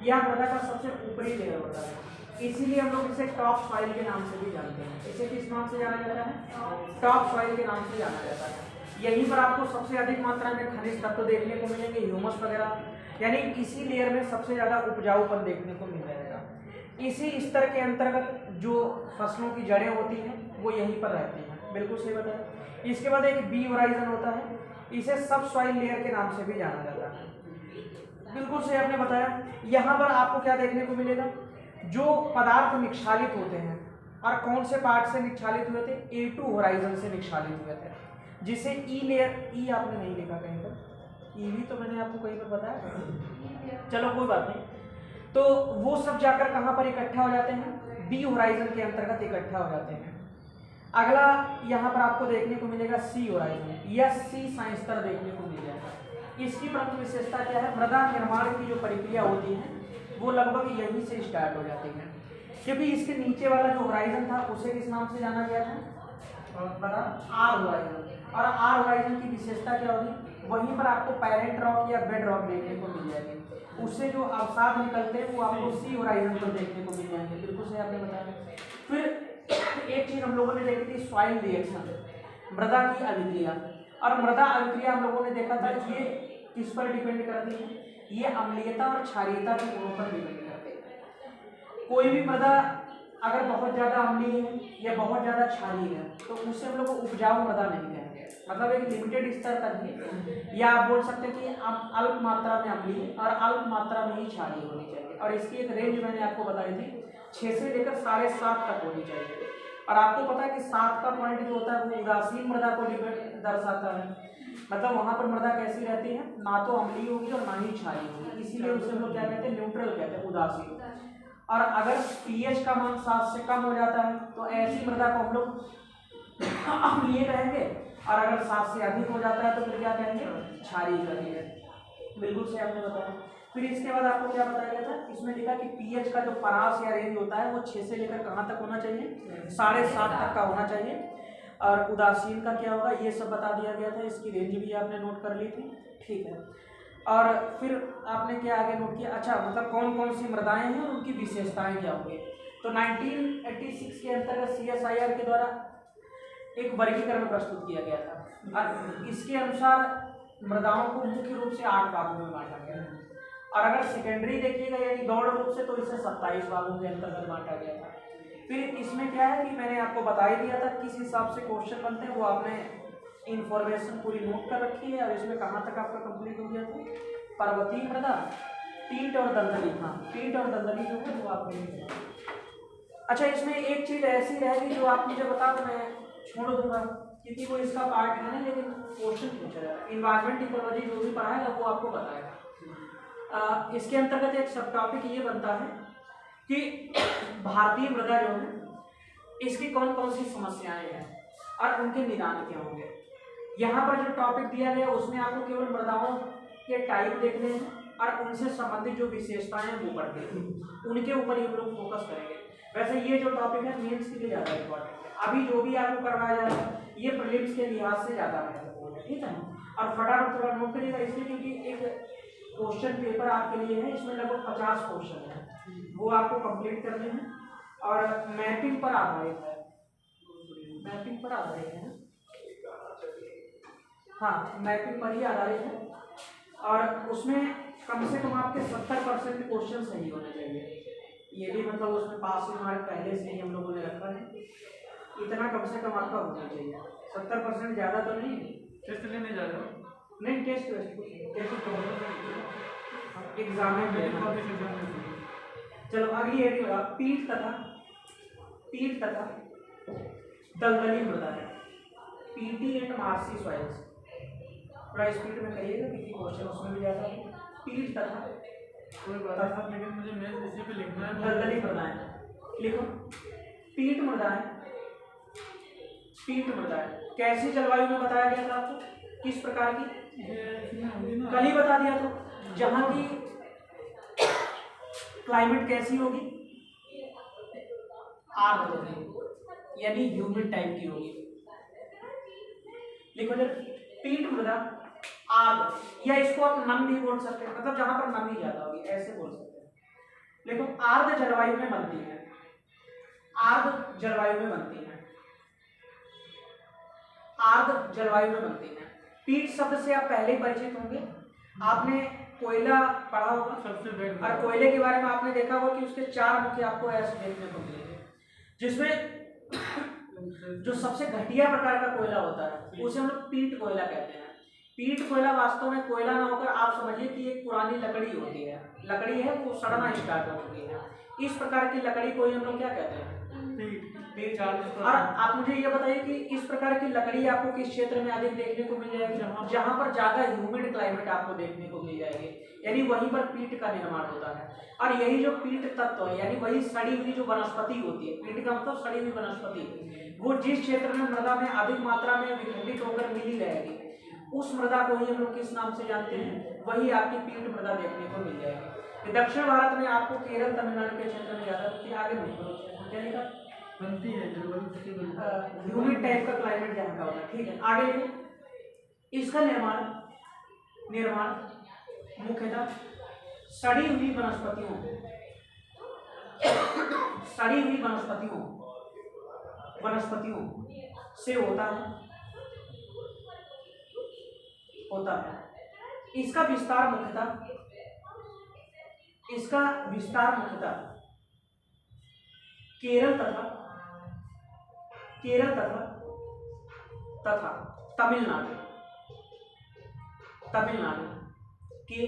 यह मृदा का सबसे ऊपरी लेयर होता है, इसीलिए हम लोग इसे टॉप सॉइल के नाम से भी जानते हैं। इसे किस नाम से जाना जाता है? टॉप सॉइल के नाम से जाना जाता है। यहीं पर आपको सबसे अधिक मात्रा में खनिज तत्व देखने को मिलेंगे, ह्यूमस वगैरह, यानी इसी लेयर में सबसे ज़्यादा उपजाऊपन देखने को मिल जाएगा। इसी स्तर के अंतर्गत जो फसलों की जड़ें होती हैं वो यहीं पर रहती हैं। बिल्कुल सही बताया। इसके बाद एक बी होराइजन होता है, इसे सब सॉइल लेयर के नाम से भी जाना जाता है। बिल्कुल सही आपने बताया। यहाँ पर आपको क्या देखने को मिलेगा? जो पदार्थ निक्षालित होते हैं, और कौन से पार्ट से निक्षालित हुए थे? A2 होराइजन से निक्षालित हुए थे, जिसे ई लेयर, ई आपने नहीं लिखा कहीं पर, ई भी तो मैंने आपको कहीं पर बताया, चलो कोई बात नहीं। तो वो सब जाकर कहाँ पर इकट्ठा हो जाते हैं? बी होराइजन के अंतर्गत इकट्ठा हो जाते हैं। अगला यहाँ पर आपको देखने को मिलेगा सी होराइजन, या सी सांस्तर देखने को मिल जाएगा। इसकी प्रमुख विशेषता क्या है? मृदा निर्माण की जो प्रक्रिया होती है वो लगभग यहीं से स्टार्ट हो जाती है, क्योंकि इसके नीचे वाला जो होराइजन था उसे किस नाम से जाना गया था? R horizon. और आर होराइजन की विशेषता क्या होगी? वहीं पर आपको पैरेंट रॉक या बेड रॉक देखने को मिल जाएगी, उससे जो अवसाद निकलते हैं वो आपको सी होराइजन पर देखने को मिल जाएंगे। बिल्कुल सही आपने बताया। फिर एक चीज हम लोगों ने देखी थी, सॉइल रिएक्शन, मृदा की अभिक्रिया। और मृदा अभिक्रिया हम लोगों ने देखा था ये किस पर डिपेंड करती है? ये अम्लीयता और क्षारीयता के गुणों पर डिपेंड करती है। कोई भी मृदा अगर बहुत ज़्यादा अम्लीय है या बहुत ज़्यादा क्षारीय है तो उससे हम लोग उपजाऊ मृदा नहीं कहेंगे, मतलब एक लिमिटेड स्तर तक ही, या आप बोल सकते हैं कि अल्प मात्रा में अम्लीय और अल्प मात्रा में ही क्षारीय होनी चाहिए। और इसकी एक रेंज मैंने आपको बताई थी, 6 से लेकर 7.5 तक होनी चाहिए। और आपको पता है कि 7 का पॉइंट जो होता है वो उदासीन मृदा को दर्शाता है, मतलब वहाँ पर मृदा कैसी रहती है? ना तो अम्लीय होगी और ना ही क्षारीय होगी, इसीलिए उसे हम लोग क्या कहते हैं? न्यूट्रल कहते हैं, उदासीन। और अगर पीएच का मान 7 से कम हो जाता है तो ऐसी मृदा को हम लोग अम्लीय कहेंगे, और अगर 7 से अधिक हो जाता है तो फिर क्या कहेंगे? क्षारीय कहेंगे। बिल्कुल से आपने बताया। फिर इसके बाद आपको क्या बताया गया था? इसमें लिखा कि पीएच का जो परास या रेंज होता है वो 6 से लेकर कहाँ तक होना चाहिए? 7.5 तक का होना चाहिए। और उदासीन का क्या होगा ये सब बता दिया गया था, इसकी रेंज भी आपने नोट कर ली थी, ठीक है। और फिर आपने क्या आगे नोट किया? अच्छा, मतलब कौन कौन सी मृदाएं हैं और उनकी विशेषताएं क्या होंगी। तो 1986 के अंतर्गत CSIR के द्वारा एक वर्गीकरण प्रस्तुत किया गया था, और इसके अनुसार मृदाओं को मुख्य रूप से 8 भागों में बांटा गया है। और अगर सेकेंडरी देखिएगा यानी गौण रूप से तो इसे 27 भागों के अंतर्गत बांटा गया था। फिर इसमें क्या है कि मैंने आपको बता ही दिया था किस हिसाब से क्वेश्चन बनते हैं, वो आपने इन्फॉर्मेशन पूरी नोट कर रखी है। और इसमें कहाँ तक आपका कंप्लीट हो गया था? पर्वतीय मृदा, पीट और दलदली। हाँ, पीट और दलदली जो है वो आपने। अच्छा, इसमें एक चीज ऐसी रहेगी जो आप मुझे बता दो, मैं छोड़ दूंगा क्योंकि वो इसका पार्ट है नहीं, लेकिन क्वेश्चन पूछा जाएगा। इन्वायरमेंट इकोलॉजी जो भी पढ़ाएगा वो आपको बताएगा। इसके अंतर्गत एक सब टॉपिक ये बनता है कि भारतीय मृदा जो है इसकी कौन कौन सी समस्याएं हैं और उनके निदान क्या होंगे। यहाँ पर जो टॉपिक दिया गया उसमें आपको केवल मृदाओं के टाइप देखने हैं और उनसे संबंधित जो विशेषताएं हैं वो पढ़ते हैं, उनके ऊपर ही हम लोग फोकस करेंगे। वैसे ये जो टॉपिक है मेंस के लिए ज़्यादा इंपॉर्टेंट है, अभी जो भी आपको करवाया जा रहा है ये प्रीलिम्स के लिहाज से ज़्यादा महत्वपूर्ण है, ठीक है। और फटाफट थोड़ा नोट करिएगा इसलिए क्योंकि एक क्वेश्चन पेपर आपके लिए है, इसमें लगभग 50 क्वेश्चन है, वो आपको कंप्लीट करने हैं और मैपिंग पर आधारित है, मैपिंग पर आधारित है। हाँ, मैपिंग पर ही आधारित है और उसमें कम से कम आपके 70% क्वेश्चन सही होने चाहिए। ये भी मतलब उसमें पास मार्क पहले से ही हम लोगों ने रखा है, इतना कम से कम आपका होना चाहिए। 70% ज़्यादा तो नहीं। टेस्ट लेने जा रहे हो? नहीं, टेस्ट एग्जाम में। चलो अगली है पीट तथा दलदली मृदा है, पीटी एंड मार्सी सॉइल्स। थोड़ा स्पीड में करिएगा क्योंकि क्वेश्चन उसमें भी जाता है। पीट तथा कोई बात नहीं, लेकिन मुझे मेन इसी पे लिखना है। दलदली मृदाएं लिखो। पीट मृदाएं, पीट मृदाएं कैसी जलवायु में बताया गया था आपको, किस प्रकार की? कल ही बता दिया तो, जहां की क्लाइमेट कैसी होगी? आर्द्र होगी, यानी ह्यूमिड टाइप की होगी। लिखो जरा, पीट मृदा आर्द्र, या इसको आप नम भी बोल सकते हैं, मतलब जहां पर नमी ज्यादा होगी ऐसे बोल सकते हैं। देखो आर्द्र जलवायु में बनती है, आर्द्र जलवायु में बनती है, आर्द्र जलवायु में बनती है। पीट शब्द से आप पहले ही परिचित होंगे, आपने कोयला पढ़ा होगा सबसे और कोयले के बारे में आपने देखा होगा कि उसके 4 मुख्य आपको ऐसे देखने को मिलेंगे, जिसमें जो सबसे घटिया प्रकार का कोयला होता है उसे हम लोग पीट कोयला कहते हैं। पीट कोयला वास्तव में कोयला ना होकर आप समझिए कि एक पुरानी लकड़ी होती है, लकड़ी है वो सड़ना स्टार्ट हो चुकी है, इस प्रकार की लकड़ी को ही हम लोग क्या कहते हैं, पीट। और आप मुझे ये बताइए कि इस प्रकार की लकड़ी आपको किस क्षेत्र में अधिक देखने को मिल जाएगी, जहाँ पर ज्यादा ह्यूमिड क्लाइमेट आपको देखने को मिल जाएगी, यानी वहीं पर पीट का निर्माण होता है। और यही जो पीट तत्व है यानी वही सड़ी हुई जो वनस्पति होती है, पीट का मतलब सड़ी हुई वनस्पति, वो जिस क्षेत्र में मृदा में अधिक मात्रा में विखंडित होकर मिली रहेगी उस मृदा को ही हम लोग किस नाम से जानते हैं, वही आपकी पीट मृदा देखने को मिल जाएगी। दक्षिण भारत में आपको केरल तमिलनाडु के क्षेत्र में ज्यादा होती है। आगे क्या लिखा, बनती है ह्यूमिड टाइप का क्लाइमेट जहाँ का होता है, ठीक है। आगे लिखो, इसका निर्माण मुख्यतः सड़ी हुई वनस्पतियों से होता है। इसका विस्तार मुख्यतः केरल तथा तमिलनाडु के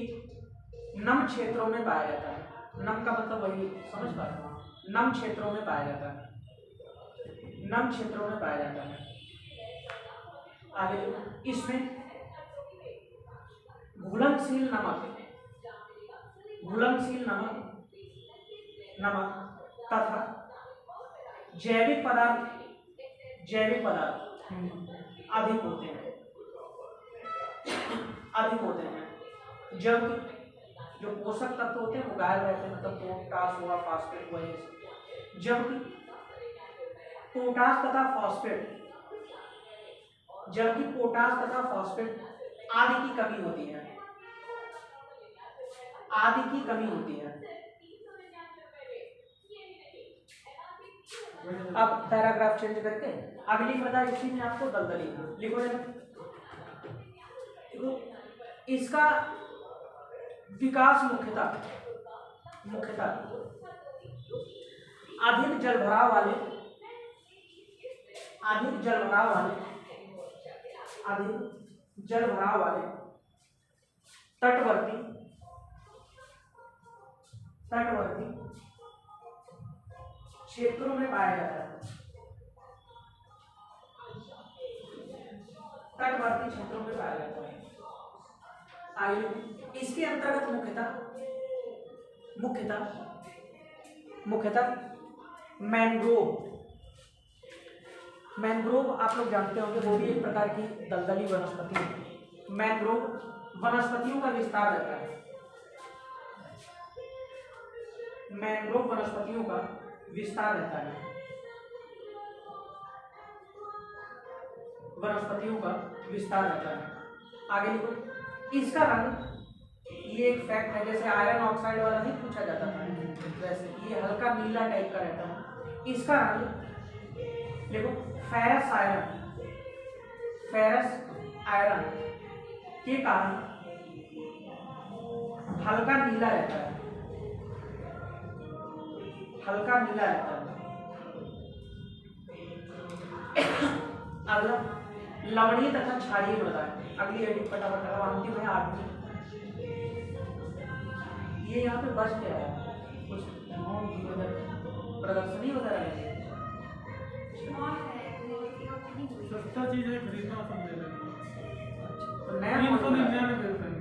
नम क्षेत्रों में पाया जाता है। नम का मतलब वही समझ पा रहे हो, नम क्षेत्रों में पाया जाता है, नम क्षेत्रों में पाया जाता है। आगे इसमें घुलनशील नमक तथा जैविक पदार्थ अधिक होते हैं, जब जो पोषक तत्व होते हैं वो गायब रहते हैं, मतलब पोटास हुआ, फास्फेट हुआ, ये जबकि पोटास तथा फास्फेट आदि की कमी होती है, अब पैराग्राफ चेंज करके अगली मृदा इसी में आपको दलदली लिखो। देखो इसका विकास मुख्यतः अधिक जलभराव वाले तटवर्ती क्षेत्रों में पाया जाता है। आगे इसके अंतर्गत मुख्यतः मैंग्रोव आप लोग जानते होंगे, वो भी एक प्रकार की दलदली वनस्पति है। मैंग्रोव वनस्पतियों का विस्तार रहता है, आगे लिखो, इसका रंग, ये एक फैक्ट है, जैसे आयरन ऑक्साइड वाला नहीं पूछा जाता था, वैसे ये हल्का नीला टाइप का रहता है। इसका रंग देखो फेरस आयरन के कारण हल्का नीला रहता है, अगला लवणीय तथा क्षारीय मृदा है। अगली एडिट फटाफट लगाओ, अंतिम है 8वीं। ये यहाँ पे बच गया है कुछ प्रदर्शनी वगैरह है, सस्ता चीज है, खरीदना पसंद है। तो नया 399 देते हैं।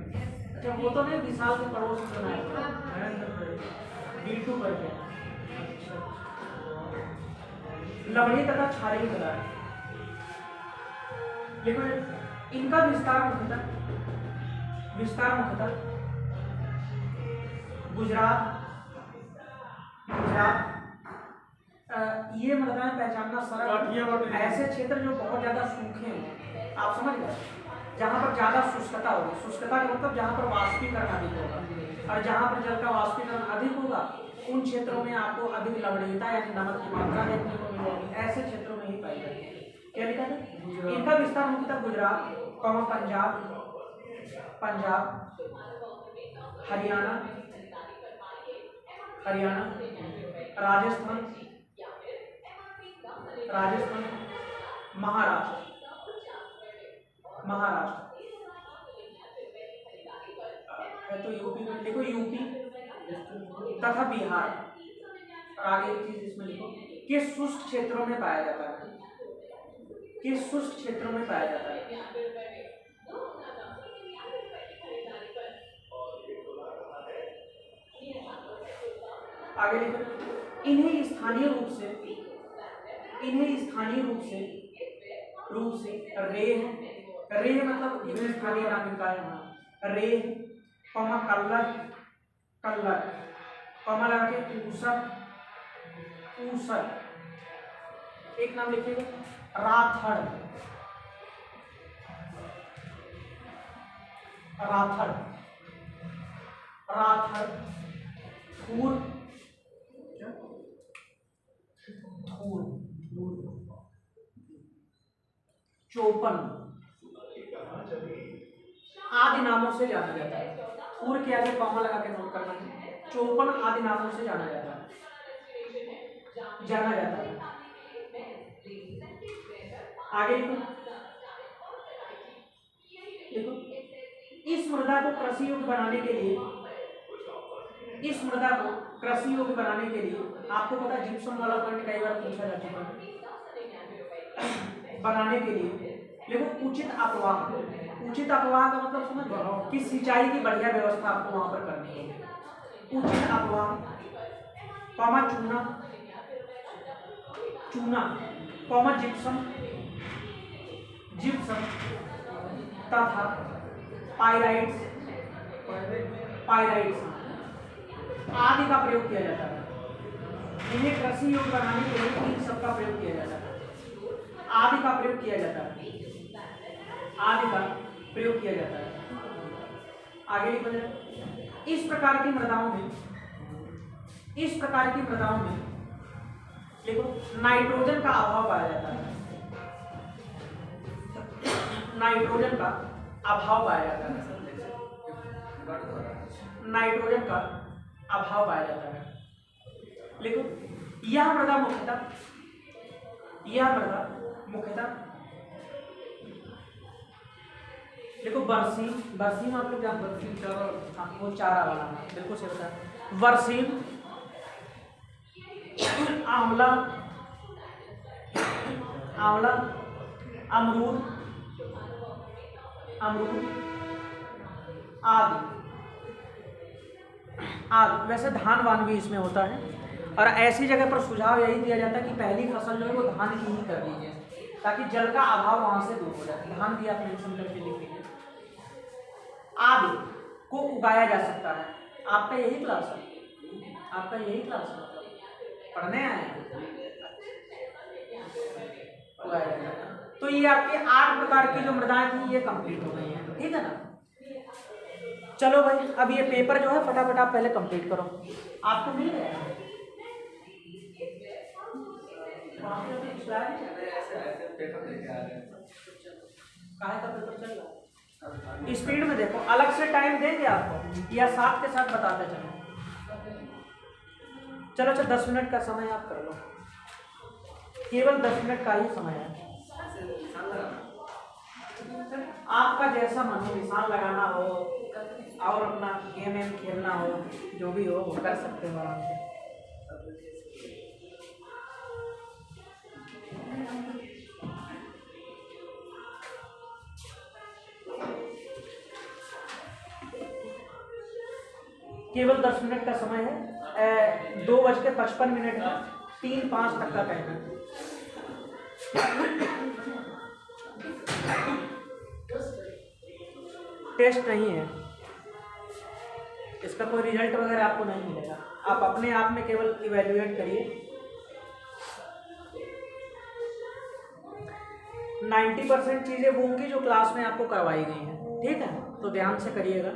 अच्छा वो तो नहीं विशाल के पड़ोस में बनाया B2 करके। लवणीय तथा क्षारीय मृदा है। लेकिन इनका विस्तार मुख्यतः गुजरात ये मृदाएं पहचानना सरल, ऐसे क्षेत्र जो बहुत ज्यादा सूखे हैं, आप समझ गए, जहाँ पर ज्यादा शुष्कता होगी। शुष्कता का मतलब जहाँ पर वाष्पीकरण अधिक होगा, और जहाँ पर जल का वाष्पीकरण अधिक होगा उन क्षेत्रों में आपको अधिक लवणीयता यानी नमक की मात्रा देखने को मिलेगी, ऐसे क्षेत्रों में ही पाई जाती है। क्या लिखा था? इनका विस्तार मुख्यतः गुजरात, पंजाब, हरियाणा, राजस्थान, महाराष्ट्र है तो यूपी में लिखो, यूपी तथा बिहार। आगे एक चीज इसमें लिखो, किस शुष्क क्षेत्रों में पाया जाता है, किस शुष्क क्षेत्रों में पाया जाता है। आगे लिखो, इन्हें स्थानीय रूप से रेह मतलब स्थानीय नाम इनका है, रेह, कल्लर लगा के ऊसर, एक नाम लिखिएगा राथड़, थूर, चौपन आदि नामों से जाना जाता है। थूर के आगे कॉमा लगा के नोट करना है। चौपन आदि नामों से जाना जाता है। आगे लिखो, इस मृदा को कृषि योग्य बनाने के लिए आपको पता है जिप्सम वाला पॉइंट कई बार पूछा जा चुका है। बनाने के लिए देखो उचित अपवाह का मतलब समझ कि सिंचाई की बढ़िया व्यवस्था आपको वहां पर करनी है। उचित अपवाह, चूना, जिप्सम तथा पाइराइट्स आदि का प्रयोग किया जाता है। इन्हें कृषि योग्य बनाने के लिए इन सब का प्रयोग किया जाता है। आदि का प्रयोग किया जाता है। आगे लिखो जरा, इस प्रकार की मृदाओं में देखो नाइट्रोजन का अभाव पाया जाता है। नाइट्रोजन का अभाव पाया जाता है। लिखो, यह मृदा मुख्यतः देखो बरसीम आप लोग जानते हैं, वो चारा वाला बिल्कुल सही बता। बरसीम, आंवला, अमरूद आदि। वैसे धान वान भी इसमें होता है, और ऐसी जगह पर सुझाव यही दिया जाता है कि पहली फसल जो है वो धान की ही कर लीजिए, ताकि जल का अभाव वहां से दूर हो जाए। धान भी आप मेंशन करके लिख लीजिए। आदि को उगाया जा सकता है। आपका यही क्लास है, पढ़ने आए हैं। तो ये आपके 8 प्रकार की जो मृदाएं थी ये कंप्लीट हो गई हैं, ठीक है ना। चलो भाई, अब ये पेपर जो है फटाफट आप पहले कंप्लीट करो। आपको मिल गया काहे का पेपर चल रहा है? स्पीड में देखो, अलग से टाइम देंगे आपको या साथ के साथ बताते चलो। चलो अच्छा 10 मिनट का समय आप कर लो, केवल 10 मिनट का ही समय है। आपका जैसा मन हो, निशान लगाना हो और अपना गेम खेलना हो, जो भी हो वो कर सकते हो आराम से। केवल 10 मिनट का समय है। 2:55 का 3:05 तक का टाइम है। टेस्ट नहीं है, इसका कोई रिजल्ट वगैरह आपको नहीं मिलेगा। आप अपने आप में केवल इवैल्यूएट करिए। 90% चीजें वो होंगी जो क्लास में आपको करवाई गई हैं, ठीक है, तो ध्यान से करिएगा।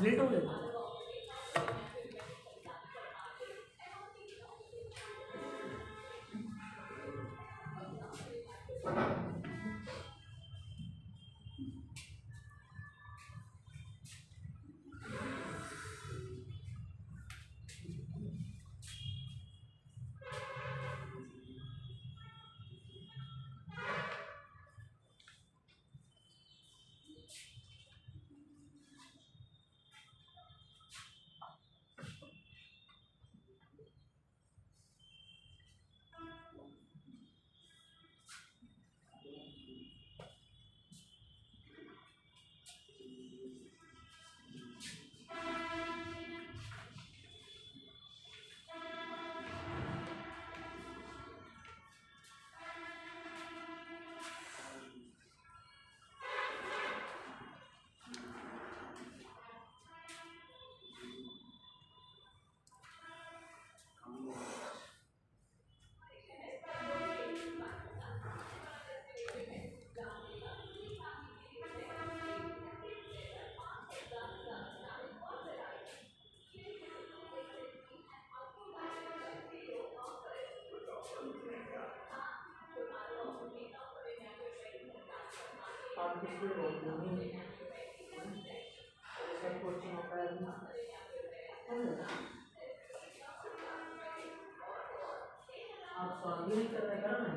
कंप्लीट हो गया। आप किसी नहीं सब कोचिंग होता है, आप सॉल्व नहीं कर रहे करो ना।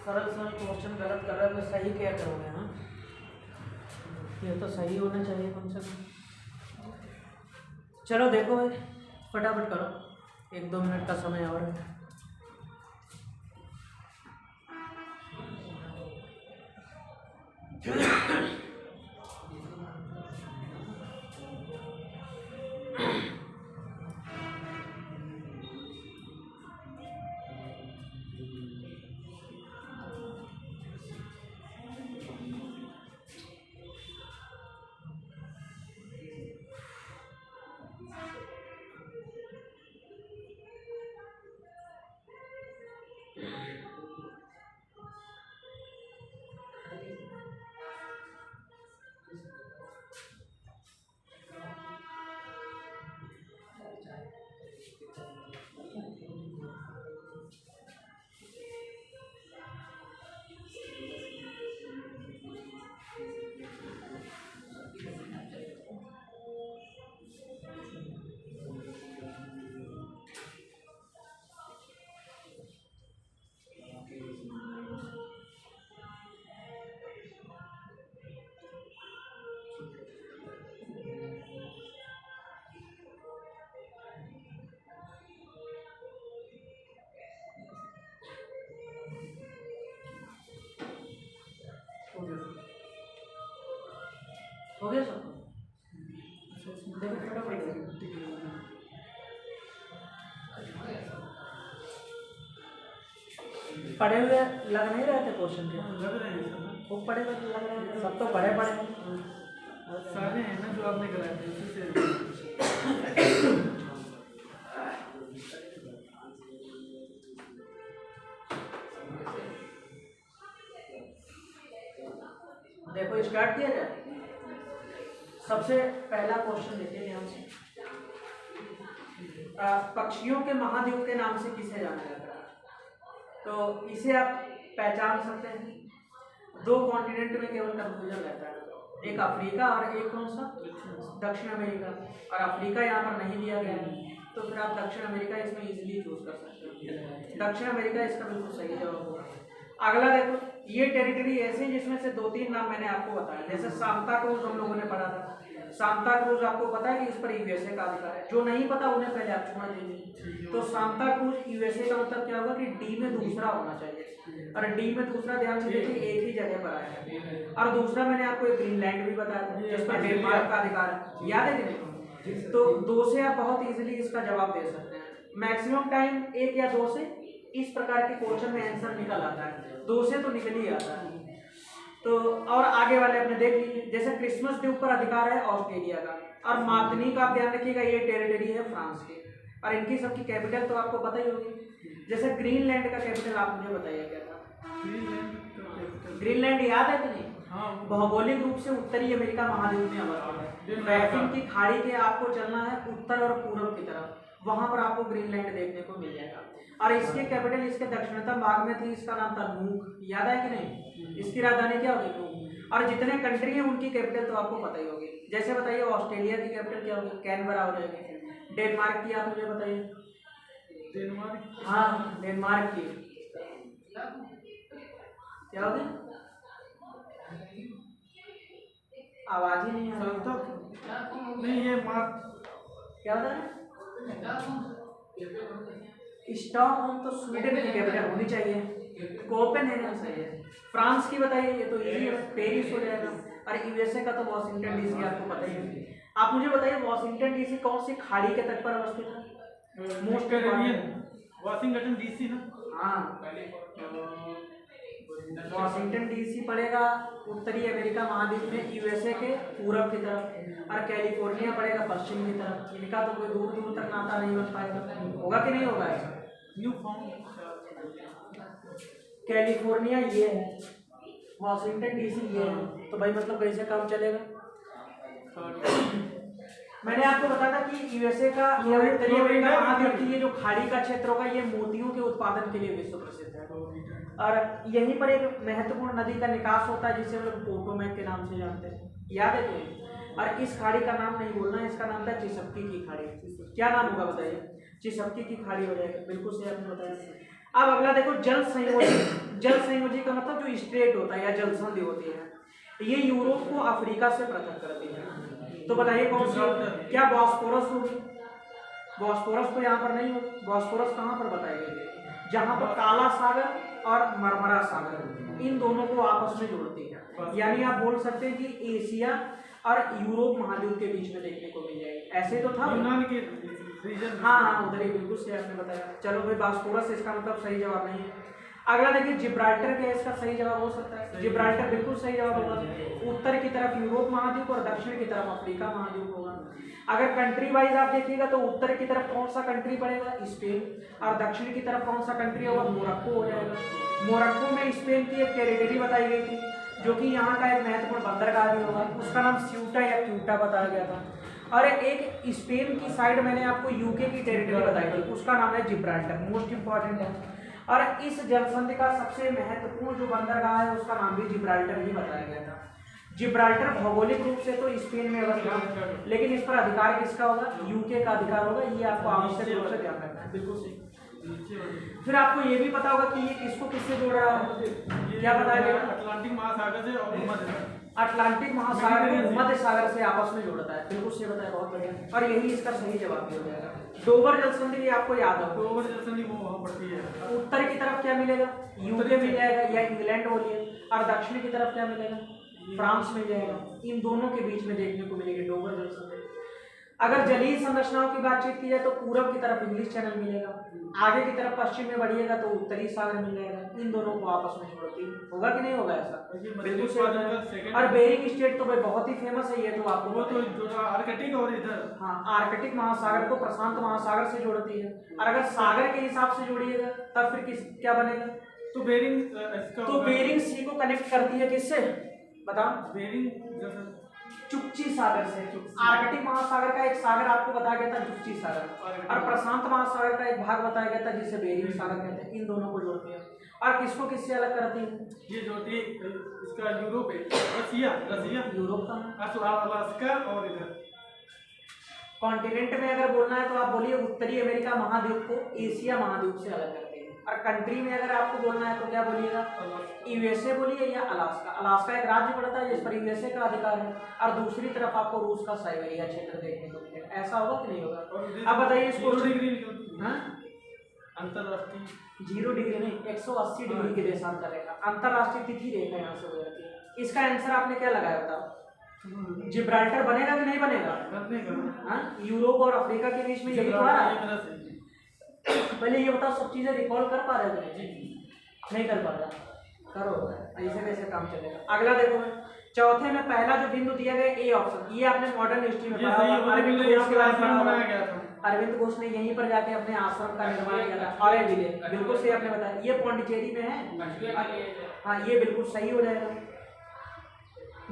सरल सरल क्वेश्चन गलत कर रहा है, मैं सही क्या करोगे? हाँ, ये तो सही होना चाहिए कम से कम। चलो देखो भाई, फटाफट करो, 1-2 मिनट का समय और है। हो गया सब? देखो फटाफट पढ़े हुए लग नहीं रहे थे क्वेश्चन के? लग रहे हैं सर, वो पढ़े हुए लग रहे हैं, सब तो पढ़े सारे हैं ना जो आपने कराए थे उसी से। देखो स्टार्ट किया जाए। सबसे पहला क्वेश्चन देखिए ध्यान से, पक्षियों के महाद्वीप के नाम से किसे जाना जाता है? तो इसे आप पहचान सकते हैं। 2 कॉन्टिनेंट में केवल कंफ्यूजन रहता है, एक अफ्रीका और एक कौन सा? दक्षिण अमेरिका। और अफ्रीका यहाँ पर नहीं दिया गया है, तो फिर आप दक्षिण अमेरिका इसमें इजीली चूज कर सकते हो। दक्षिण अमेरिका इसका बिल्कुल सही जवाब होगा। अगला देखो, ये टेरिटरी ऐसे हैं जिसमें से 2-3 नाम मैंने आपको बताया, जैसे सांता क्रूज हम लोगों ने पढ़ा था। सांता क्रूज आपको पता है कि इस पर यूएसए का अधिकार है, जो नहीं पता उन्हें पहले आप छोड़ दीजिए। तो सांता क्रूज यूएसए का मतलब क्या होगा कि डी में दूसरा होना चाहिए, और डी में दूसरा ध्यान से देखिए एक ही जगह पर आया है। और दूसरा मैंने आपको एक ग्रीनलैंड भी बताया था जिस पर डेनमार्क का अधिकार है, याद है कि नहीं? तो 2 से आप बहुत इजीली इसका जवाब दे सकते हैं। मैक्सिमम टाइम 1 या 2 से इस प्रकार के क्वेश्चन में आंसर निकल आता है, 2 से तो निकल ही आता है। तो और आगे वाले अपने देख लीजिए, जैसे क्रिसमस द्वीप पर अधिकार है ऑस्ट्रेलिया का, और मार्टिनिक का आप ध्यान रखिएगा ये टेरिटरी है फ्रांस की, और इनकी सबकी कैपिटल तो आपको पता ही होगी। जैसे ग्रीनलैंड का कैपिटल आप मुझे बताइए क्या था? ग्रीनलैंड याद है कि नहीं? हाँ, भौगोलिक रूप से उत्तरी अमेरिका महाद्वीप में अवस्थित है। बैफिन की खाड़ी के आपको चलना है उत्तर और पूर्व की तरफ, वहां पर आपको ग्रीनलैंड देखने को मिल जाएगा। और इसके कैपिटल इसके दक्षिणतम भाग में थी, इसका नाम था नूक, याद है कि नहीं? इसकी राजधानी क्या होगी? नूक। और जितने कंट्री है उनकी कैपिटल तो आपको पता ही होगी। जैसे बताइए ऑस्ट्रेलिया की कैपिटल क्या होगी? कैनबरा हो जाएगी। डेनमार्क की आप मुझे बताइए। डेनमार्क, हाँ डेनमार्क की क्या होगी? आवाज ही नहीं आ रही। नहीं ये मार्क क्या होता है? स्टॉकहोम तो स्वीडन की कैपिटल होनी चाहिए। कोपेनहेगन सही है। फ्रांस की बताइए, ये तो इजी है, पेरिस हो जाएगा। और यूएसए का तो वॉशिंगटन डीसी आपको पता ही है। आप मुझे बताइए वॉशिंगटन डीसी कौन सी खाड़ी के तट पर अवस्थित है? मोस्ट कैरेबियन वॉशिंगटन डीसी ना। हाँ, वॉशिंगटन डीसी पड़ेगा उत्तरी अमेरिका महाद्वीप में यूएसए के पूरब की तरफ, और कैलिफोर्निया पड़ेगा पश्चिम की तरफ। इनका तो कोई दूर दूर तक नाता नहीं बन पाएगा, होगा कि नहीं होगा ऐसा? न्यू फाउंड कैलिफोर्निया ये है, वॉशिंगटन डीसी ये है, तो भाई मतलब कैसे काम चलेगा? मैंने आपको बताया था कि यूएसए का या उत्तरी अमेरिका महाद्वीप की ये जो खाड़ी का क्षेत्र होगा ये मोतियों के उत्पादन के लिए विश्व प्रसिद्ध है। और यहीं पर एक महत्वपूर्ण नदी का निकास होता है जिसे हम लोग पोटोमैक के नाम से जानते हैं, याद है तुम्हें? और इस खाड़ी का नाम नहीं बोलना है, इसका नाम था चिसपकी की खाड़ी। क्या नाम होगा बताइए? चिसपकी की खाड़ी हो जाएगा, बिल्कुल सही आपने बताया। अब अगला देखो जल संयोजी। जल संयोजी का मतलब जो स्ट्रेट होता है या जल संधि होती है, ये यूरोप को अफ्रीका से पृथक करती है। तो बताइए कौन सी? क्या बॉस्फोरस होगी? बॉस्फोरस तो यहाँ पर नहीं होगी। बॉस्फोरस कहाँ पर बताई गई है? जहाँ पर काला सागर और मरमरा सागर इन दोनों को आपस में जोड़ती है। यानी आप बोल सकते हैं कि एशिया और यूरोप महाद्वीप के बीच में देखने को मिल जाएगी। ऐसे तो था यूनान के रीजन। हाँ उधर ही, बिल्कुल सही आपने बताया। चलो भाई बॉस्फोरस इसका मतलब सही जवाब नहीं है। अगला देखिए जिब्राल्टर क्या इसका सही जवाब हो सकता है? जिब्राल्टर बिल्कुल सही जवाब होगा। उत्तर की तरफ यूरोप महाद्वीप और दक्षिण की तरफ अफ्रीका महाद्वीप होगा। अगर कंट्री वाइज आप देखिएगा तो उत्तर की तरफ कौन सा कंट्री पड़ेगा? स्पेन। और दक्षिण की तरफ कौन सा कंट्री होगा? मोरक्को हो जाएगा। मोरक्को में स्पेन की एक टेरिटरी बताई गई थी जो कि यहाँ का एक महत्वपूर्ण बंदरगाह भी होगा, उसका नाम स्यूटा या क्यूटा बताया गया था। और एक स्पेन की साइड मैंने आपको यूके की टेरिटरी बताई थी, उसका नाम है जिब्राल्टर, मोस्ट इंपॉर्टेंट है। और इस जलसंधि का सबसे महत्वपूर्ण जो बंदरगाह है उसका नाम भी जिब्राल्टर ही बताया गया था। जिब्राल्टर भौगोलिक रूप से तो स्पेन में अवस्थित है, लेकिन इस पर अधिकार किसका होगा? यूके का अधिकार होगा। ये आपको आवश्यक रूप से ध्यान रखना है, बिल्कुल सही। फिर आपको ये भी पता होगा कि ये किसको किससे जोड़ रहा है? क्या बताया गया? अटलांटिक महासागर से और अटलांटिक महासागर को मध्य सागर से आपस में जोड़ता है, बिल्कुल सही बताया, बहुत बढ़िया। और यही इसका सही जवाब भी हो जाएगा। डोबर जलसंधि आपको याद हो? डोबर जलसंधि वो वहाँ पड़ती है। उत्तर की तरफ क्या मिलेगा? यूके मिल जाएगा या इंग्लैंड बोलिए। और दक्षिण की तरफ क्या मिलेगा? फ्रांस मिल जाएगा। इन दोनों के बीच में देखने को मिलेगी डोबर जलसंधि। अगर जलीय संरचनाओं की बातचीत की जाए तो पूरब की तरफ इंग्लिश चैनल मिलेगा, आगे की तरफ पश्चिम में बढ़िएगा तो उत्तरी सागर मिल जाएगा। इन दोनों को आपस में जोड़ती होगा कि नहीं होगा ऐसा? बिल्कुल सही। और बेरिंग स्ट्रेट तो भाई बहुत ही फेमस है, ये तो आपको वो तो आर्कटिक और इधर हाँ आर्कटिक महासागर को प्रशांत महासागर से जोड़ती है। और अगर सागर के हिसाब से जोड़िएगा तब फिर क्या बनेगा? तो बेरिंग सी को कनेक्ट करती है किससे बताओ? बेरिंग चुक्ची सागर से। आर्कटिक महासागर का एक सागर आपको बताया गया था चुक्ची सागर, और प्रशांत महासागर का एक भाग बताया गया था जिसे बेरिंग सागर कहते हैं। इन दोनों को जोड़ती है। और किसको किससे अलग करती है? ये जोड़ती है इसका यूरोप है, रसिया यूरोप का अलास्का और इधर कॉन्टिनेंट में अगर बोलना है तो आप बोलिए उत्तरी अमेरिका महाद्वीप को एशिया महाद्वीप से अलग करते हैं। और कंट्री में अगर आपको बोलना है तो क्या बोलिएगा? यूएसए बोलिए या अलास्का। अलास्का एक राज्य पड़ता है जिस पर यूएसए का अधिकार है, और दूसरी तरफ आपको रूस का साइबेरिया क्षेत्र देखने को मिलेगा। ऐसा होगा कि नहीं होगा? अब बताइए इसको। 0 डिग्री अंतरराष्ट्रीय 0 डिग्री नहीं, 180 डिग्री के देशांतर रेखा, अंतरराष्ट्रीय तिथि रेखा यहाँ से हो जाती है। इसका आंसर आपने क्या लगाया बताओ? जिब्राल्टर बनेगा कि नहीं बनेगा? यूरोप और अफ्रीका के बीच में यही तो आ रहा है। पहले ये बताओ, सब चीज़ें रिकॉल कर पा रहे हो नहीं कर पा रहा? करो, ऐसे कैसे काम चलेगा। अगला देखो, चौथे में पहला जो बिंदु दिया गया ए ऑप्शन, ये आपने मॉडर्न हिस्ट्री में पढ़ा होगा, अरविंद घोष ने यहीं पर जाके अपने आश्रम का निर्माण किया था। अरे विले बिल्कुल सही आपने बताया, ये पौंडीचेरी में है। हाँ ये बिल्कुल सही हो जाएगा।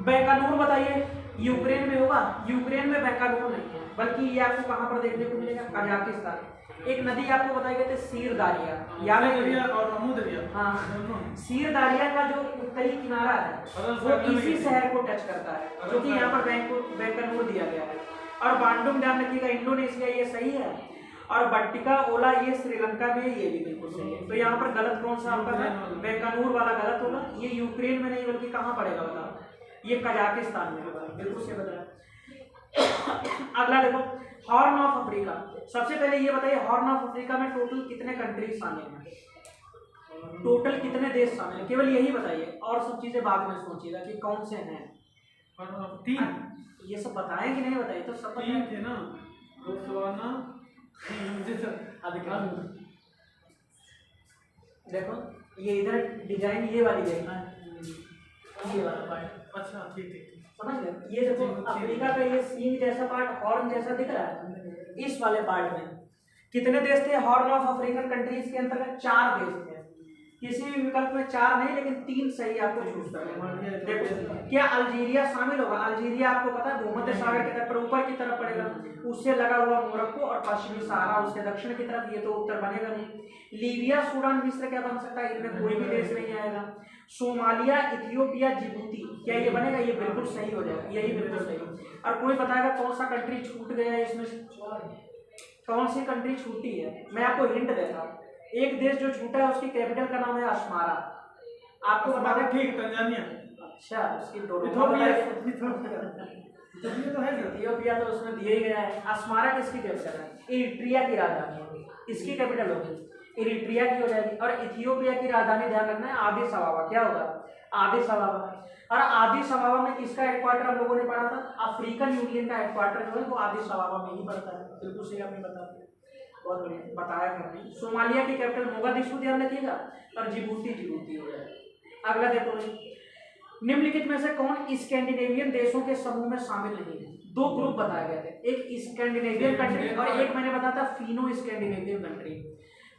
बैकानूर बताइए, यूक्रेन में होगा? यूक्रेन में बैकानूर नहीं है, बल्कि ये आपको कहाँ पर देखने को मिलेगा? कजाकिस्तान। एक नदी आपको बताई गई थी सीर दारिया, याद है? और अमू दरिया। हाँ, सीर दारिया का जो उत्तरी किनारा है वो इसी शहर को टच करता है, जो कि यहाँ पर बैकानूर दिया गया है। और बांडुंग ध्यान रखिएगा, इंडोनेशिया, ये सही है। और बट्टिका ओला ये श्रीलंका में, ये भी बिल्कुल सही है। तो यहाँ पर गलत कौन सा आपका है? बैकानूर वाला गलत होगा। ये यूक्रेन में नहीं बल्कि कहाँ पड़ेगा बताओ? ये कजाकिस्तान में होगा, बिल्कुल से बताया। अगला देखो, हॉर्न ऑफ अफ्रीका। सबसे पहले ये बताइए, हॉर्न ऑफ अफ्रीका में टोटल कितने कंट्रीज शामिल हैं? टोटल कितने देश शामिल हैं? केवल यही बताइए, और सब चीजें बाद में सोचिएगा कि कौन से हैं। 3। ये सब बताएं कि नहीं बताइए? तो सब 3 थे ना, बोत्सवाना। देखो ये इधर डिजाइन ये वाली देखना है, ये वाला पार्ट। अच्छा ठीक समझ गए? ये देखो अफ्रीका का ये सीन जैसा पार्ट, हॉर्न जैसा दिख रहा है। इस वाले पार्ट में कितने देश थे हॉर्न ऑफ अफ्रीकन कंट्रीज के अंतर्गत? 4 देश थे। किसी भी विकल्प में 4 नहीं, लेकिन 3 सही आपको चूज करना है। देखो क्या अल्जीरिया शामिल होगा? अल्जीरिया आपको पता है भूमध्य सागर की तरफ, ऊपर की तरफ पड़ेगा, उससे लगा हुआ मोरक्को और पश्चिमी सहारा उसके दक्षिण की तरफ, ये तो उत्तर बनेगा नहीं। लीबिया, सूडान, मिस्र क्या बन सकता है? इनमें कोई भी देश नहीं आएगा। सोमालिया, इथियोपिया, जिबूती, क्या ये बनेगा? ये बिल्कुल सही हो जाएगा, यही बिल्कुल सही। और कोई बताएगा कौन सा कंट्री छूट गया है इसमें से? कौन सी कंट्री छूटी है? मैं आपको हिंट देता हूँ, एक देश जो छूटा है उसकी कैपिटल का नाम है अस्मारा। आपको बता दें। ठीक, तंजानिया। अच्छा, उसकी इथियोपिया तो उसमें दिया ही गया है। अस्मारा किसकी कैपिटल है? इरिट्रिया की राजधानी है, इसकी कैपिटल होगी इरिट्रिया की हो जाएगी। और इथियोपिया की राजधानी ध्यान रखना है आदिस अबाबा। क्या होगा? आदिस अबाबा। और आदिस अबाबा में किसका हेडक्वार्टर हम लोगों ने पढ़ा था? अफ्रीकन यूनियन का हेडक्वार्टर जो है वो आदिस अबाबा में ही पड़ता है। बिल्कुल सही आपने बता दिया, बहुत बढ़िया बताया करने। सोमालिया की कैपिटल मोगादिशु ध्यान रखिएगा, और जिबूती हो जाएगा। अगला देखो भाई, निम्नलिखित में से कौन स्कैंडिनेवियन देशों के समूह में शामिल नहीं है? 2 ग्रुप बताए गए थे, एक स्कैंडिनेवियन कंट्री और एक मैंने बताया था फिनो स्कैंडिनेवियन कंट्री।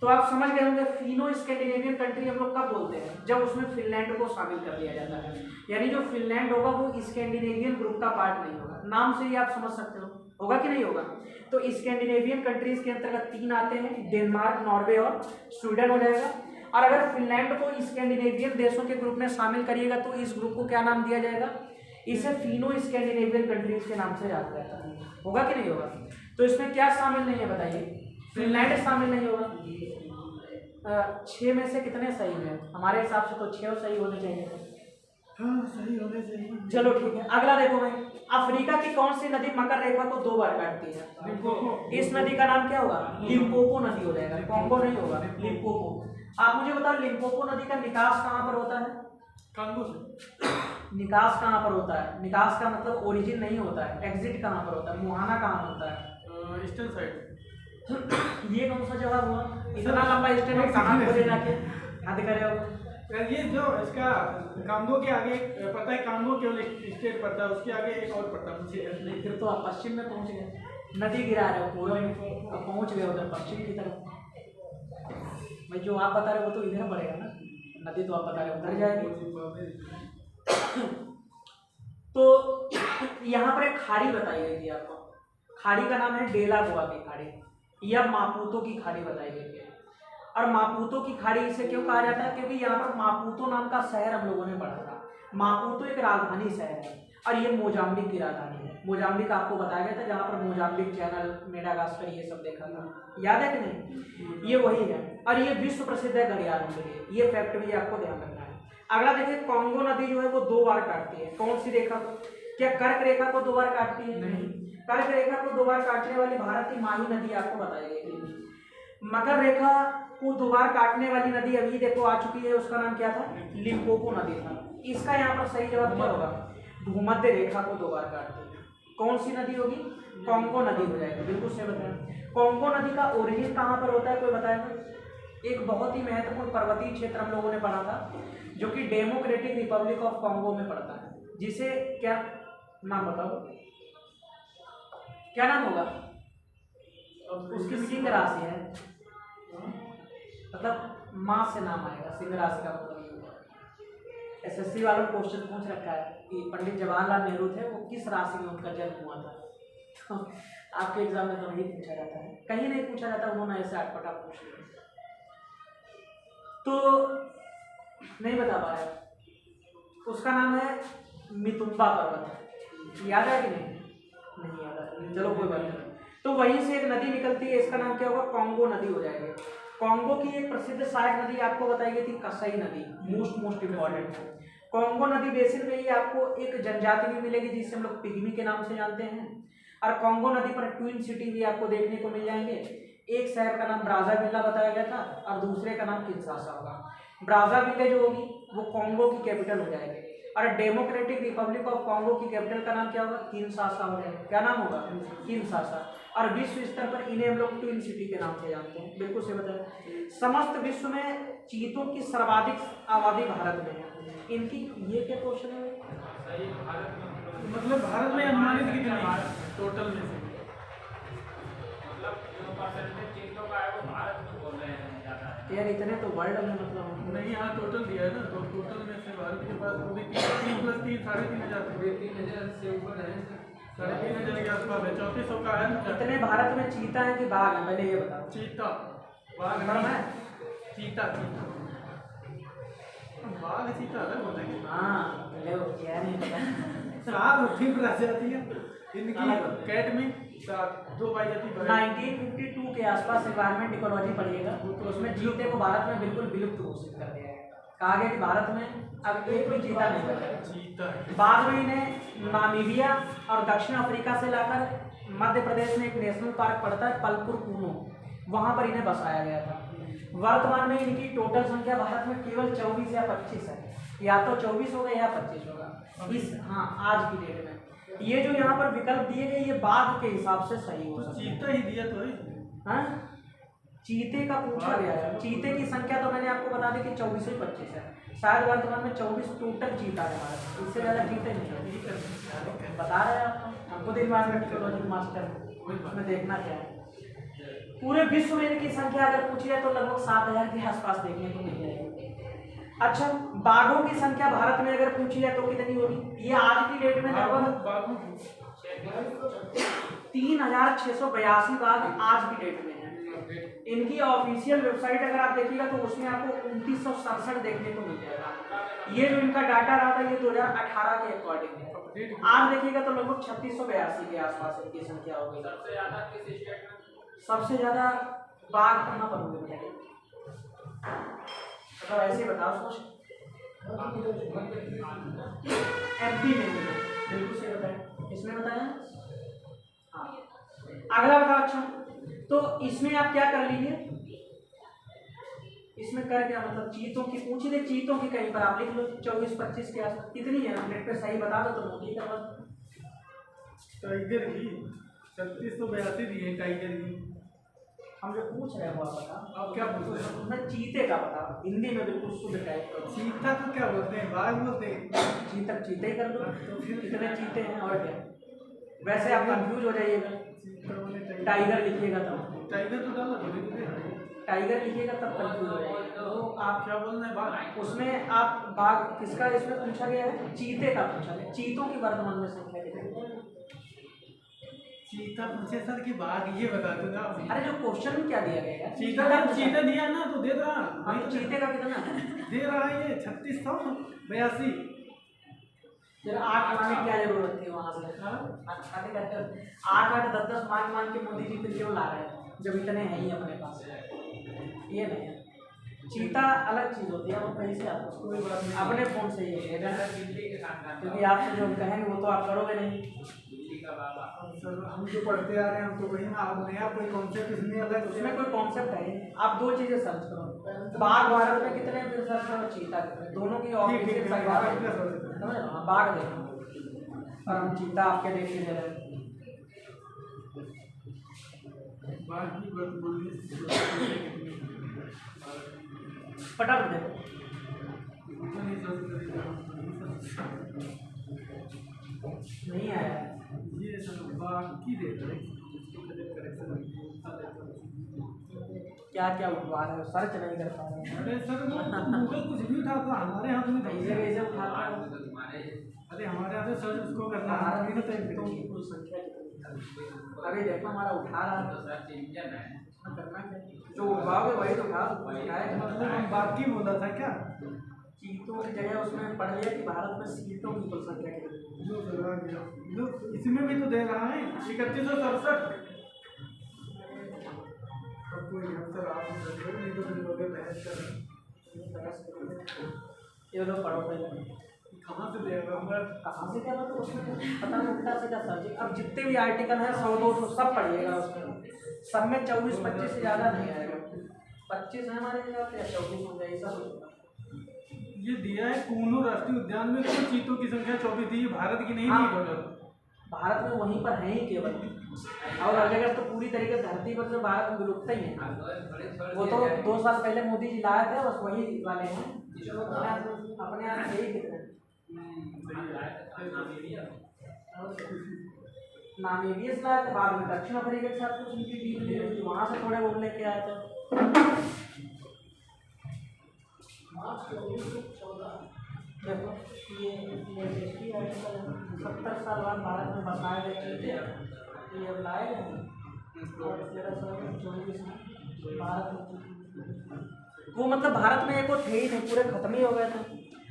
तो आप समझ गए होंगे फिनो स्कैंडिनेवियन कंट्री हम लोग कब बोलते हैं? जब उसमें फिनलैंड को शामिल कर दिया जाता है। यानी जो फिनलैंड होगा वो स्कैंडिनेवियन ग्रुप का पार्ट नहीं होगा। नाम से ही आप समझ सकते हो, होगा कि नहीं होगा? तो स्कैंडिनेवियन कंट्रीज के अंतर्गत 3 आते हैं, डेनमार्क, नॉर्वे और स्वीडन हो जाएगा। और अगर फिनलैंड को स्कैंडिनेवियन देशों के ग्रुप में शामिल करिएगा तो इस ग्रुप को क्या नाम दिया जाएगा? इसे फिनो स्कैंडिनेवियन कंट्रीज के नाम से याद रहता है। होगा कि नहीं होगा? तो इसमें क्या शामिल नहीं है बताइए? फिनलैंड शामिल नहीं होगा। 6 में से कितने सही हैं? हमारे हिसाब से तो 6 सही होने चाहिए। हाँ सही होने चाहिए। चलो ठीक है, अगला देखो भाई, अफ्रीका की कौन सी नदी मकर रेखा को 2 बार काटती है? लिम्पोपो। इस नदी का नाम क्या होगा? लिम्पोपो नदी हो जाएगा, कॉन्गो नहीं होगा, लिम्पोपो। आप मुझे बताओ लिम्पोपो नदी का निकास कहाँ पर होता है? कांगो से। निकास कहाँ पर होता है? निकास का मतलब ओरिजिन नहीं होता है, एग्जिट कहाँ पर होता है? मुहाना कहाँ होता है? Eastern side. ये कौन सा जवाब हुआ? इतना लंबा स्टेट कहाँ बोले जाके हद करे हो? ये जो इसका कांगो के आगे पता है, कांगो केवल स्टेट पड़ता है, उसके आगे एक और पड़ता है मुझे नहीं। फिर तो आप पश्चिम में पहुंच गए, नदी गिरा रहे हो पूर्व में, अब पहुंच गए उधर पश्चिम की तरफ। भाई जो आप बता रहे हो वो तो इधर पड़ेगा ना, नदी तो आप बता रहे हो उधर जाएगी। तो यहाँ पर एक खाड़ी बताई गई थी आपको, खाड़ी का नाम है डेला गोवा की खाड़ी, या मापूतो की खाड़ी बताई गई है। और मापूतो की खाड़ी इसे क्यों कहा जाता है? क्योंकि यहाँ पर मापूतो नाम का शहर हम लोगों ने पढ़ा था। मापूतो एक राजधानी शहर है और ये मोजाम्बिक की राजधानी है। मोजाम्बिक आपको बताया गया था, जहाँ पर मोजाम्बिक, चैनल, मेडागास्कर ये सब देखा था, याद है कि नहीं? ये वही है और ये विश्व प्रसिद्ध है घड़ियालों के लिए। ये फैक्ट भी आपको ध्यान रखना है। अगला देखिए, कॉन्गो नदी जो है वो 2 बार काटती है। कौन सी रेखा को? क्या कर्क रेखा को 2 बार काटती है? नहीं। कर्क रेखा को 2 बार काटने वाली भारत की माही नदी आपको बताई गई। मकर रेखा को 2 बार काटने वाली नदी अभी देखो आ चुकी है, उसका नाम क्या था? लिम्पोपो नदी था। इसका यहाँ पर सही जवाब क्या होगा? भूमध्य रेखा को 2 बार काटती है। कौन सी नदी होगी? कांगो नदी हो जाएगी। बिल्कुल सही बताया। कांगो नदी का ओरिजिन कहाँ पर होता है, कोई बताएगा? एक बहुत ही महत्वपूर्ण पर्वतीय क्षेत्र हम लोगों ने पढ़ा था, जो कि डेमोक्रेटिक रिपब्लिक ऑफ कांगो में पड़ता है, जिसे क्या नाम बताओ, क्या नाम होगा? उसकी सिंह राशि है, मतलब माँ से नाम आएगा। सिंह राशि का मतलब ये होगा। एसएससी वालों ने क्वेश्चन पूछ रखा है कि पंडित जवाहरलाल नेहरू थे, वो किस राशि में उनका जन्म हुआ था। तो आपके एग्जाम में तो नहीं पूछा जाता है, कहीं नहीं पूछा जाता, उन्होंने ऐसे अटपटा पूछ लिया तो नहीं बता पाया। उसका नाम है मितुम्बा पर्वत। याद है कि नहीं याद है, चलो कोई बात नहीं। तो वहीं से एक नदी निकलती है, इसका नाम क्या होगा? कांगो नदी हो जाएगी। कांगो की एक प्रसिद्ध सहायक नदी आपको बताई गई थी, कसई नदी, मोस्ट इम्पॉर्टेंट है। कांगो नदी बेसिन में ही आपको एक जनजाति भी मिलेगी जिसे हम लोग पिग्मी के नाम से जानते हैं। और कांगो नदी पर ट्विन सिटी भी आपको देखने को मिल जाएंगे। एक शहर का नाम ब्राज़ाविला बताया गया था और दूसरे का नाम किंशासा होगा। ब्राज़ाविला जो होगी वो कांगो की कैपिटल हो जाएगी, और डेमोक्रेटिक रिपब्लिक ऑफ कांगो की कैपिटल का नाम क्या होगा? किंशासा हो जाएगा। क्या नाम होगा? किंशासा। और विश्व स्तर पर इन्हें हम लोग ट्विन सिटी के नाम से जानते हैं। बिल्कुल से बताया। समस्त विश्व में चीतों की सर्वाधिक आबादी भारत में है। इनकी ये क्या क्वेश्चन है? मतलब भारत में अनुमानित कितनी टोटल में से? यार इतने तो वर्ल्ड में मतलब नहीं, यहाँ टोटल दिया है ना, तो टोटल में से भारत के पास वो भी 3 + 3 3,500 से ऊपर है, 3,500 के आसपास है। 3400 का है ना। इतने भारत में चीता है कि बाघ है, पहले ये बताओ। चीता, बाघ है, चीता बाघ चीता अलग होता है। हाँ पहले वो क्या नहीं पता। सात होती प्रजाति है इनकी। कैट में 2 पाई जाती है। 1952 के आसपास एनवायरमेंट इकोलॉजी पढ़िएगा, तो उसमें चीते को भारत में बिल्कुल विलुप्त घोषित कर दिया है। कहा गया कि भारत में अब एक भी चीता नहीं बचेगा। चीता बाद में इन्हें नामीबिया और दक्षिण अफ्रीका से लाकर मध्य प्रदेश में एक नेशनल पार्क पड़ता है पलपुर कूनो, वहाँ पर इन्हें बसाया गया था। वर्तमान में इनकी टोटल संख्या भारत में केवल 24 या 25 है, या तो 24 होगा या 25 होगा इस आज की डेट में। ये जो यहाँ पर विकल्प दिए गए ये बाघ के हिसाब से सही हो सकता है। चीता ही दिया तो है। हाँ चीते का पूछा गया है। चीते की संख्या तो मैंने आपको बता दी कि 24 से 25 है, शायद वर्तमान में 24 टोटल चीता है भारत, इससे ज़्यादा चीते नहीं है। बता रहे हैं आपको, हमको तो एनवायरमेंट इकोलॉजी मास्टर उसमें देखना क्या है। पूरे विश्व में इनकी संख्या अगर पूछी जाए तो लगभग 7000 के आसपास देखने को मिल जाएगी। अच्छा बाघों की संख्या भारत में अगर पूछी जाए तो कितनी होगी? ये आज की डेट में लगभग 3682 बाघ आज की डेट में है। इनकी ऑफिशियल वेबसाइट अगर आप देखिएगा तो उसमें आपको 2967 देखने को मिल जाएगा। ये जो इनका डाटा रहा था ये 2018 के अकॉर्डिंग है। आज देखिएगा तो लगभग 3682 के आसपास इनकी संख्या हो गई। सबसे ज्यादा बाघ कहाँ पर होंगे बताइए? तो ऐसे बताओ सोच। एमपी में बिल्कुल सही बताया, इसमें बताया। हाँ अगला बताओ। अच्छा तो इसमें आप क्या कर लीजिए, इसमें कर क्या मतलब चीतों की पूछी थी, चीतों की कहीं पर आप लिख लो 24-25 के आसपास कितनी है, नेट पे सही बता दो तो ठीक है। टाइगर की 3682 दी है। टाइगर की हम जो पूछ रहे हैं वो आप बताओ। आप क्या पूछ रहे हैं? मैं चीते का बता हिंदी में बिल्कुल शुद्ध टाइप करो। चीता तो क्या बोलते हैं? बाघ बोलते हैं। चीता चीते ही कर लो तो फिर कितने चीते हैं और क्या। वैसे आप कंफ्यूज हो जाइएगा, टाइगर लिखिएगा तब, टाइगर तो डाला तो टाइगर लिखिएगा तब कंफ्यूज हो जाएगा। तो आप क्या बोल रहे हैं? बाघ उसमें आप बाघ किसका इसमें पूछा गया है? चीते का पूछा गया। चीतों की वर्तमान में संख्या कितनी है? चीता पूछे सर कि बाघ ये बता दूंगा। अरे जो क्वेश्चन में क्या दिया गया है? चीता दिया ना तो दे रहा। भाई तो चीते का कितना दे रहा है ये 3682। फिर 8 मांगने की क्या जरूरत थी वहां से? 8-8 10-10 मांग के मोदी जी फिर क्यों ला रहे हैं जब इतने हैं ही अपने पास? ये नहीं है। चीता अलग चीज होती है, वो कहीं से आता है, कोई बात नहीं, अपने फोन से ही है क्योंकि आपसे जो कहेंगे वो तो आप करोगे नहीं। सर हम जो पढ़ते आ रहे हैं हम तो वही ना, आप नया कोई कॉन्सेप्ट इसमें अलग, उसमें कोई कॉन्सेप्ट है। आप दो चीजें सर्च करो, बाघ भारत में कितने, फिर सर्च करो चीता कितने, दोनों की ऑफिशियल साइट बाघ देखो और हम चीता आपके देख के दे रहे हैं। बाकी बात बोलिए फटाफट देखो। नहीं आया ये सब बाकी दे रहे क्या क्या उठवा रहे हो, सर्च नहीं कर पा रहे हैं। अरे सर वो गूगल कुछ भी उठाता हमारे हाथ में कैसे कैसे उठाता है? अरे हमारे हाथ में सर्च उसको करना हमारा है भी तो इंटों की कुल संख्या कितनी है? अभी देखो हमारा उठा रहा है, करना क्या? जो उठवाओगे वही तो उठा मतलब हम बाकी बोला था क्या चीतों की जगह उसमें पढ़ लिया कि भारत में सीटों की कुल संख्या कितनी है। जो दे गया जो इसमें भी तो दे रहा है 3167। अब कोई अफसर आप नहीं तो फिर लोग बहस कर रहे ये लोग पढ़ो पहले कहाँ से देगा हमारा कहाँ से क्या मतलब उसमें पता नहीं, उल्टा सीधा सर्च। अब जितने भी आर्टिकल हैं 100-200 सब पढ़िएगा उसमें, सब में 24-25 से ज़्यादा नहीं आएगा। 25 है हमारे जगह पे, 24 हो जाए ऐसा कुछ। ये दिया है कूनो राष्ट्रीय उद्यान में तो चीतों की संख्या 24 थी, ये भारत की नहीं हाँ। थी टोटल। भारत में वहीं पर है ही केवल, और हर जगह तो पूरी तरीके से धरती पर से भारत में विलुप्त ही है। वो तो 2 साल पहले मोदी जी लाए थे, बस वही वाले हैं अपने यहाँ यही कितने। नामीबिया से लाए थे, बाद में दक्षिण अफ्रीका के साथ कुछ उनकी डील हुई थी, वहाँ से थोड़े वो लेके आए थे। देखो ये लेटेस्ट आर्टिकल है, 70 साल बाद भारत में बसाए गए चीते, ये अब लाए गए हैं 1324 में भारत में। वो मतलब भारत में एक वो थे ही नहीं, पूरे खत्म ही हो गए थे।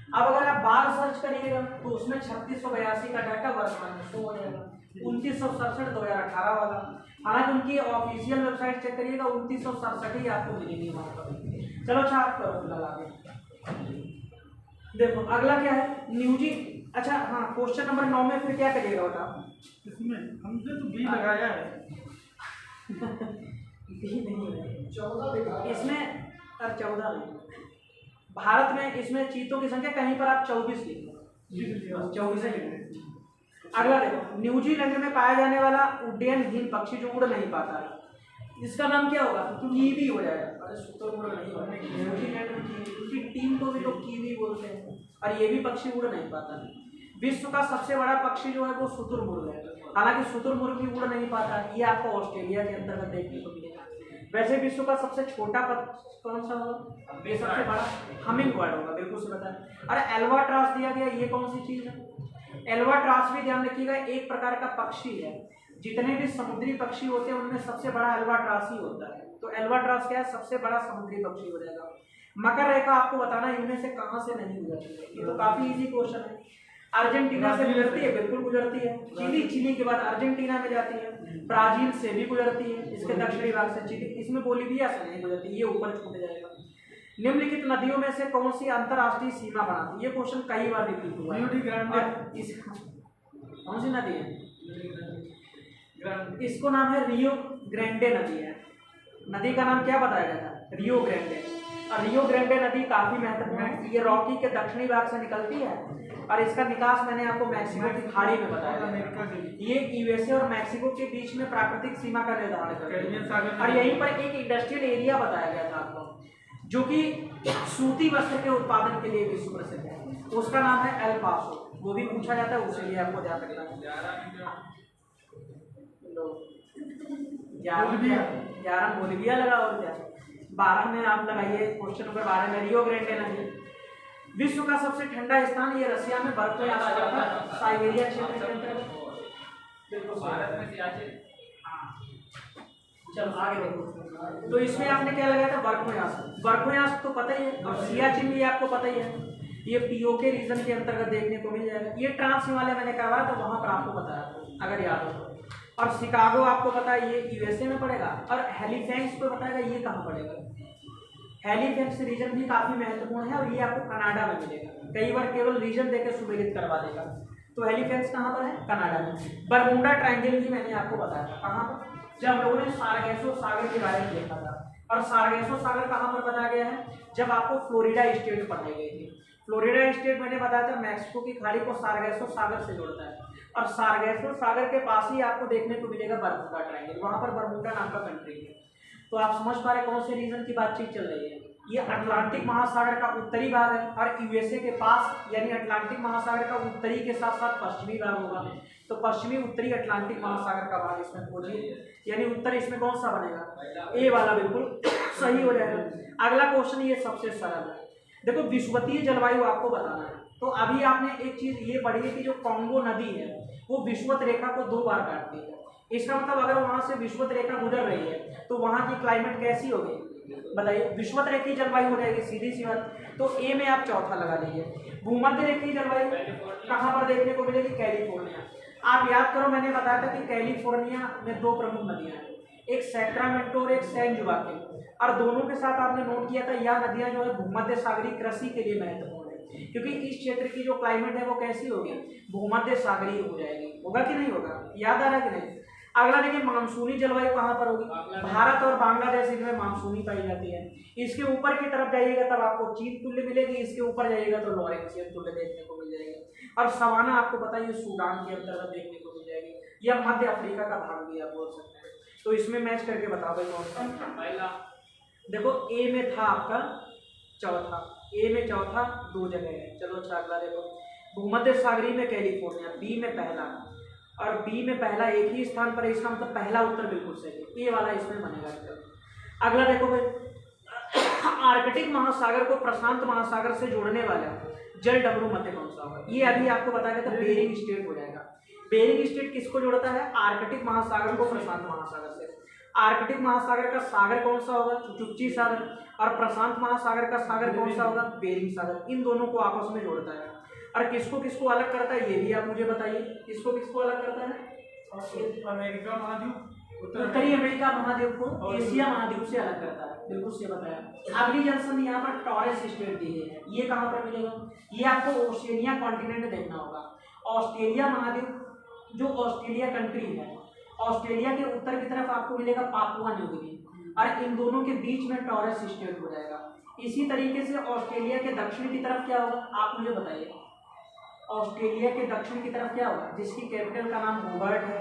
अब अगर आप बार सर्च करिएगा तो उसमें 3682 का डाटा वर्तमान में शो हो जाएगा, 2967 2018 वाला। हालांकि उनकी ऑफिशियल वेबसाइट चेक करिएगा 2967 ही आपको मिलेगी वहाँ पर। चलो अच्छा आप लगा दें। देखो अगला क्या है, न्यूजी। अच्छा हाँ, क्वेश्चन नंबर 9 में फिर क्या करिएगा बताओ। इसमें हमने तो बी लगाया है बी नहीं है, 14 इसमें, अब 14 नहीं। भारत में इसमें चीतों की संख्या कहीं पर आप 24 लिखो, 24 ही लिखो। अगला देखो, न्यूजीलैंड में पाया जाने वाला उड्डयनहीन पक्षी जो उड़ नहीं पाता है, इसका नाम क्या होगा? कीवी हो जाएगा। अरे शुतुरमुर्ग नहीं होगा, न्यूजीलैंड में उनकी टीम को भी लोग कीवी बोलते हैं, और ये भी पक्षी उड़ नहीं पाता है। विश्व का सबसे बड़ा पक्षी जो है वो शुतुरमुर्ग है, हालांकि शुतुरमुर्ग भी उड़ नहीं पाता है। ये आपको ऑस्ट्रेलिया के अंतर्गत देखने को मिलेगा। वैसे विश्व का सबसे छोटा पक्षी कौन सा होगा? ये सबसे बड़ा हमिंग बर्ड होगा, बिल्कुल से बताएं। अरे एल्बाट्रॉस दिया गया, ये कौन सी चीज है? एल्बाट्रॉस भी ध्यान रखिएगा एक प्रकार का पक्षी है। जितने भी समुद्री पक्षी होते हैं उनमें सबसे बड़ा एल्बाट्रॉस ही होता है। तो एल्बाट्रॉस क्या है? सबसे बड़ा समुद्री पक्षी हो जाएगा। मकर रेखा आपको बताना है इनमें से कहां से नहीं गुजरती है, ये तो काफी इजी क्वेश्चन है। अर्जेंटीना से गुजरती है, बिल्कुल गुजरती है। चिली के बाद अर्जेंटीना में जाती है। ब्राजील से भी गुजरती है, इसके दक्षिणी भाग से चिली। इसमें बोलीविया से नहीं गुजरती, ये ऊपर छूट जाएगा। निम्नलिखित नदियों में से कौन सी अंतरराष्ट्रीय सीमा बनाती है? ये क्वेश्चन कई बार रिपीट हुआ है। कौन सी नदी है? इसको नाम है रियो ग्रैंडे नदी है। नदी का नाम क्या बताया गया था? रियो ग्रैंडे। और रियो ग्रैंडे नदी काफी महत्वपूर्ण है। ये रॉकी के दक्षिणी भाग से निकलती है और इसका निकास मैंने आपको मैक्सिको की खाड़ी में बताया। ये यूएसए और मैक्सिको के बीच में प्राकृतिक सीमा का निर्धारण करती है। और यहीं पर एक इंडस्ट्रियल एरिया बताया गया था आपको, जो कि सूती वस्त्र के उत्पादन के लिए विश्व प्रसिद्ध है। उसका नाम है एल पासो। वो भी पूछा जाता है, उसके लिए आपको ध्यान रखना है। 11 बोलिविया लगा और क्या, 12 में आप लगाइए क्वेश्चन नंबर 12 में रियो ग्रैंडे नदी। विश्व का सबसे ठंडा स्थान ये रसिया में बर्फ में आता है, साइबेरिया क्षेत्र के अंतर्गत। चलो आगे देखो। तो इसमें आपने क्या लगाया था? बर्फोयास। बर्फोयास तो पता ही है, और सियाचिन भी आपको पता ही है। ये पीओके रीजन के अंतर्गत देखने को मिल जाएगा। ये ट्रांस हिमालय मैंने करवाया तो वहां पर आपको बताया अगर याद हो। और शिकागो आपको पता है ये यूएसए में पड़ेगा। और हेलीफैक्स को बताएगा ये कहाँ पड़ेगा। हेलीफैक्स रीजन भी काफी महत्वपूर्ण है और ये आपको कनाडा में मिलेगा। कई बार केवल रीजन देकर सुमेलित करवा देगा। तो हेलीफैक्स कहाँ पर है? कनाडा में। बरमूडा ट्रायंगल भी मैंने आपको बताया था। कहाँ पर? जब लोगों ने सारगेसो सागर के बारे में देखा था। और सारगेसो सागर कहाँ पर बताया गया है? जब आपको फ्लोरिडा स्टेट पढ़ाई गई थी। फ्लोरिडा स्टेट मैंने बताया था मैक्सिको की खाड़ी को सारगेसो सागर से जोड़ता है, और सारगेसो सागर के पास ही आपको देखने को मिलेगा बरमूडा ट्रायंगल, वहां पर बरमूडा नाम का कंट्री है। तो आप समझ पा रहे कौन से रीजन की बातचीत चल रही है। ये अटलांटिक महासागर का उत्तरी भाग है, और यूएसए के पास यानी अटलांटिक महासागर का उत्तरी के साथ साथ पश्चिमी भाग होगा, तो पश्चिमी उत्तरी अटलांटिक महासागर का भाग इसमें खोजिए, यानी उत्तर इसमें कौन सा बनेगा, ए वाला बिल्कुल सही हो जाएगा। अगला क्वेश्चन ये सबसे सरल है, देखो विषुवतीय जलवायु आपको बताना है। तो अभी आपने एक चीज ये पढ़ी है कि जो कांगो नदी है वो विषुवत रेखा को 2 बार काटती है, इसका मतलब अगर वहां से विषुवत रेखा गुजर रही है तो वहां की क्लाइमेट कैसी होगी बताइए, विषुवत रेखीय जलवायु हो जाएगी, सीधी सी बात। तो ए में आप चौथा लगा लीजिए। भूमध्य रेखीय जलवायु कहाँ पर देखने को मिलेगी, कैलिफोर्निया। आप याद करो मैंने बताया था कि कैलिफोर्निया में 2 प्रमुख नदियां हैं, एक सैक्रामेंटो और एक सैन जुआकिन, और दोनों के साथ आपने नोट किया था यह नदियां जो है भूमध्य सागरीय कृषि के लिए महत्वपूर्ण है, क्योंकि इस क्षेत्र की जो क्लाइमेट है वो कैसी होगी, भूमध्य सागरीय हो जाएगी। होगा कि नहीं होगा, याद आ रहा है कि नहीं। अगला देखिए मानसूनी जलवायु कहाँ पर होगी, भारत और बांग्लादेश इनमें मानसूनी पाई जाती है। इसके ऊपर की तरफ जाइएगा तब आपको चीन तुल्य मिलेगी, इसके ऊपर जाइएगा तो लॉरेंसियन तुल्य देखने को मिल जाएगी, और सवाना आपको पता है सूडान के अंतर्गत देखने को मिल जाएगी, या मध्य अफ्रीका का भाग भी आप बोल सकते हैं। तो इसमें मैच करके बता दो कौन सा पहला। देखो ए में था आपका चौथा, ए में चौथा 2 जगह है। चलो अच्छा अगला देखो, भूमध्य सागरीय में कैलिफोर्निया, बी में पहला, और बी में पहला एक ही स्थान पर है, इसका मतलब पहला उत्तर बिल्कुल सही है, ए वाला इसमें बनेगा। अगला देखो भाई, आर्कटिक महासागर को प्रशांत महासागर से जोड़ने वाला जल डमरू मध्य कौन सा होगा, ये अभी आपको बताया था बेरिंग स्टेट हो जाएगा। बेरिंग स्टेट किसको जोड़ता है, आर्कटिक महासागर को प्रशांत महासागर से। आर्कटिक महासागर का सागर कौन सा होगा, चुकची सागर, और प्रशांत महासागर का सागर कौन सा होगा, बेरिंग सागर। इन दोनों को आपस में जोड़ता है, और किसको किसको अलग करता है ये भी आप मुझे बताइए, किसको किसको अलग करता है। अमेरिका महाद्वीप, उत्तरी अमेरिका महाद्वीप को एशिया महाद्वीप से अलग करता है, बिल्कुल सही बताया। अगली जनसंधि यहाँ पर टॉरेस स्टेट दी है, ये कहाँ पर मिलेगा, ये आपको ऑस्ट्रेलिया कॉन्टिनेंट देखना होगा। ऑस्ट्रेलिया महाद्वीप जो ऑस्ट्रेलिया कंट्री है, ऑस्ट्रेलिया के उत्तर की तरफ आपको मिलेगा पापुआ न्यू गिनी, और इन दोनों के बीच में टॉरेस स्टेट हो जाएगा। इसी तरीके से ऑस्ट्रेलिया के दक्षिण की तरफ क्या होगा, आप मुझे बताइए, ऑस्ट्रेलिया के दक्षिण की तरफ क्या होगा, जिसकी कैपिटल का नाम होबार्ट है,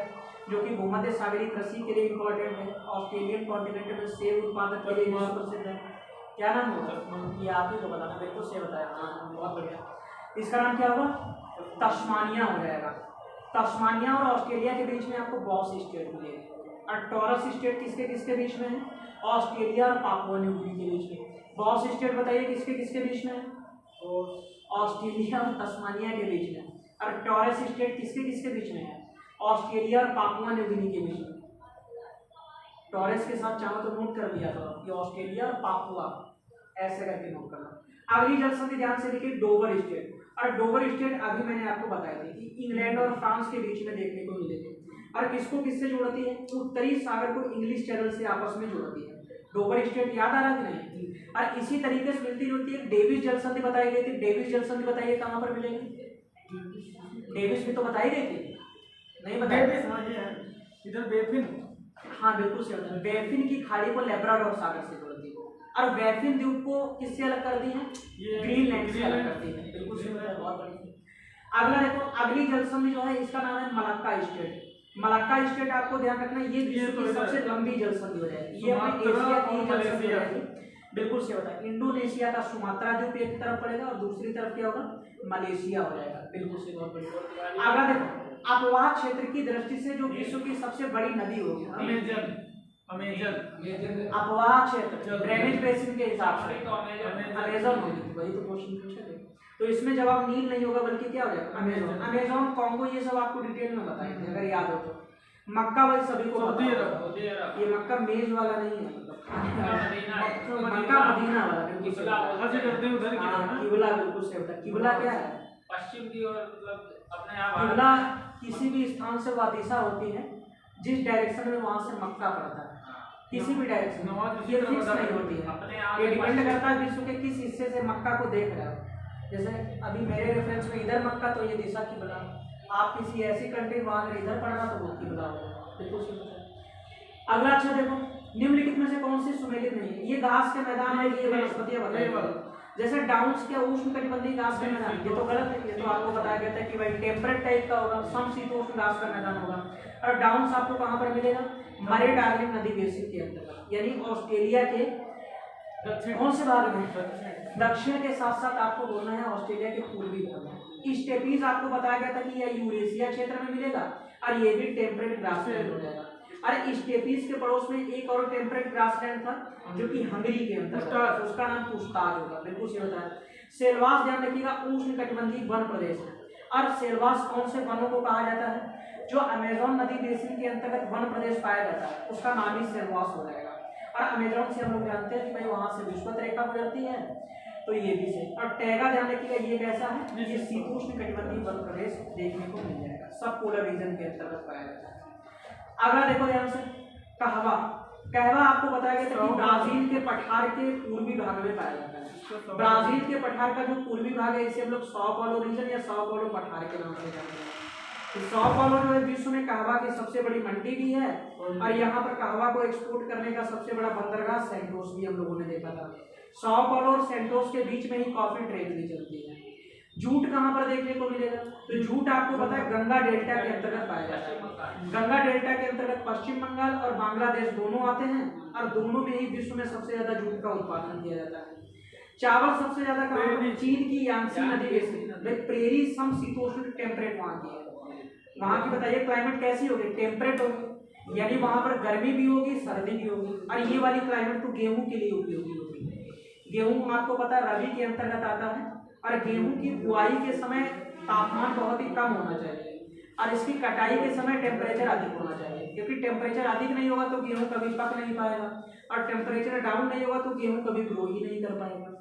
जो कि भूमध्य सागरीय कृषि के लिए इंपॉर्टेंट है। ऑस्ट्रेलियन कॉन्टिनेंट में सेब उत्पादन के लिए विश्व प्रसिद्ध है, क्या नाम होगा, ये आप ही को बताना, बिल्कुल से बताया, हाँ बहुत बढ़िया। इसका नाम क्या होगा, तस्मानिया हो जाएगा। तस्मानिया और ऑस्ट्रेलिया के बीच में आपको बॉस स्टेट मिलेगा, और टॉरस स्टेट किसके किसके बीच में है, ऑस्ट्रेलिया और पापुआ न्यू गिनी के बीच में। बॉस स्टेट बताइए किसके किसके बीच में है, ऑस्ट्रेलिया और तस्मानिया के बीच में, और टॉरस स्टेट किसके किसके बीच में है, ऑस्ट्रेलिया और पापुआ न्यू गिनी के बीच में। टॉरस के साथ चाहो तो नोट कर लिया था कि ऑस्ट्रेलिया और पापुआ, ऐसे करके नोट करना। अगली जलसंधि ध्यान से देखिए डोवर स्टेट, और डोवर स्टेट अभी मैंने आपको बताया थी कि इंग्लैंड और फ्रांस के बीच में देखने को मिले थे, और किसको किससे जोड़ती है, उत्तरी सागर को इंग्लिश चैनल से आपस में जोड़ती है। डोवर स्टेट याद आ रहा कि नहीं। और इसी तरीके से मिलती जुलती है डेविस जलसंधि बताई गई थी। डेविस जलसंधि बताइए कहाँ पर मिलेगी, डेविस भी तो बताई गई थी, नहीं बताया, इधर बेफिन, हाँ बिल्कुल सही, बेफिन की खाड़ी को लेब्राडोर सागर से जोड़ती है, और बेफिन द्वीप को किससे अलग कर दी है, ग्रीनलैंड से अलग करती है, बिल्कुल सही, बहुत बढ़िया। अगला देखो, अगली जलसंधि जो है इसका नाम है मलक्का स्टेट। मलक्का स्टेट आपको ध्यान रखना, ये विश्व की सबसे लंबी जलसंधि हो जाएगी, ये अपने एशिया की जलसंधि हो जाएगी, बिल्कुल सही बताया। इंडोनेशिया का सुमात्रा द्वीप एक तरफ पड़ेगा और दूसरी तरफ क्या होगा, मलेशिया हो जाएगा, बिल्कुल सही, बहुत बढ़िया। अगला देखो, अपवाह क्षेत्र की दृष्टि से जो विश्व की सबसे बड़ी नदी होगी, अपवाह क्षेत्र ड्रेनेज बेसिन के हिसाब से अमेजन होगी, वही तो क्वेश्चन पूछे थे। तो इसमें जवाब नील नहीं होगा बल्कि क्या हो जाएगा, अमेजोन। अमेजोन, कांगो, ये सब आपको डिटेल में बताएंगे अगर याद हो तो। मक्का भाई सभी को पता है, ये मक्का मेज वाला नहीं है, मक्का मदीना वाला, किबला, बिल्कुल सही होता है। किबला क्या है, पश्चिम की ओर, मतलब अपने आप किबला किसी भी स्थान से वह दिशा होती है जिस डायरेक्शन में वहां से मक्का पड़ता है, किसी भी डायरेक्शन, ये फिक्स नहीं होती है, ये डिपेंड करता है विश्व के किस हिस्से से मक्का को देख रहे हो। जैसे अभी मेरे रेफरेंस में इधर मक्का, तो ये दिशा किबला। आप किसी ऐसी कंट्री वहां अगर इधर पड़ रहा तो वो किबला होगा, बिल्कुल सही। अगला अच्छा देखो, निम्नलिखित में से कौन सी सुमेलित नहीं है, ये घास के मैदान है, ये वनस्पतियां बताइए। जैसे डाउन्स क्या उष्ण कटिबंधीय घास का मैदान, ये तो गलत है, ये तो आपको बताया गया था कि भाई टेम्परेट टाइप का होगा, समशीतोष्ण घास का मैदान होगा। और डाउन्स आपको कहाँ पर मिलेगा? मरे डार्लिंग नदी बेसिन के अंतर्गत, यानी ऑस्ट्रेलिया के कौन से भाग में? दक्षिण के साथ साथ आपको बोलना है ऑस्ट्रेलिया के पूर्वी भाग में। स्टेपीज आपको बताया गया था कि यह यूरेशिया क्षेत्र में मिलेगा और ये भी टेम्परेट ग्रासलैंड हो जाएगा। अरे स्टेपीज के पड़ोस में एक और टेम्परेट ग्रासलैंड था जो कि हंगरी के अंदर, उसका नाम पुस्ताज होगा, बिल्कुल सही होता है। सेल्वास ध्यान रखिएगा उष्ण कटिबंधीय वन प्रदेश है। और सेल्वास कौन से वनों को कहा जाता है? जो अमेजोन नदी बेसिन के अंतर्गत वन प्रदेश पाया जाता है उसका नाम ही सेल्वास हो जाएगा। और अमेजोन से हम लोग जानते हैं कि भाई वहां से विषुवत रेखा गुजरती है, तो ये भी से। और टैगा ध्यान रखिएगा ये कैसा है? ये शीतोष्ण कटिबंधीय वन प्रदेश देखने को मिल जाएगा, सब पोलर रीजन के अंतर्गत पाया जाता है। अगला देखो ध्यान से, कहवा। कहवा आपको बताया गया था कि ब्राजील के पठार के पूर्वी भाग में पाया जाता है। ब्राजील के पठार का जो पूर्वी भाग है इसे हम लोग सौ पाउलो रीजन या सौ पाउलो पठार के नाम से जानते हैं। तो सौ पाउलो जो है विश्व में कहवा की सबसे बड़ी मंडी भी है और यहाँ पर कहवा को एक्सपोर्ट करने का सबसे बड़ा बंदरगाह सेंटोस भी हम लोगों ने देखा था। सौ पाउलो और सेंटोस के बीच में ही कॉफी ट्रेड भी चलती है। जूट कहाँ पर देखने को मिलेगा? तो जूट आपको पता है गंगा डेल्टा के अंतर्गत पाया जाता है। गंगा डेल्टा के अंतर्गत पश्चिम बंगाल और बांग्लादेश दोनों आते हैं और दोनों में ही विश्व में सबसे ज्यादा जूट का उत्पादन किया जाता है। चावल सबसे ज्यादा कहाँ पर? चीन की यांसी नदी बेसिन, प्रेरी समशीतोष्ण टेम्परेट वहाँ की है। वहाँ की बताइए क्लाइमेट कैसी होगी? टेम्परेट होगी, यानी वहाँ पर गर्मी भी होगी सर्दी भी होगी। और ये वाली क्लाइमेट तो गेहूं के लिए उपयोगी होगी। गेहूं आपको पता है रबी के अंतर्गत आता है और गेहूं की बुआई के समय तापमान बहुत ही कम होना चाहिए और इसकी कटाई के समय टेम्परेचर अधिक होना चाहिए, क्योंकि टेम्परेचर अधिक नहीं होगा तो गेहूं कभी पक नहीं पाएगा और टेम्परेचर डाउन नहीं होगा तो गेहूं कभी ग्रो ही नहीं कर पाएगा।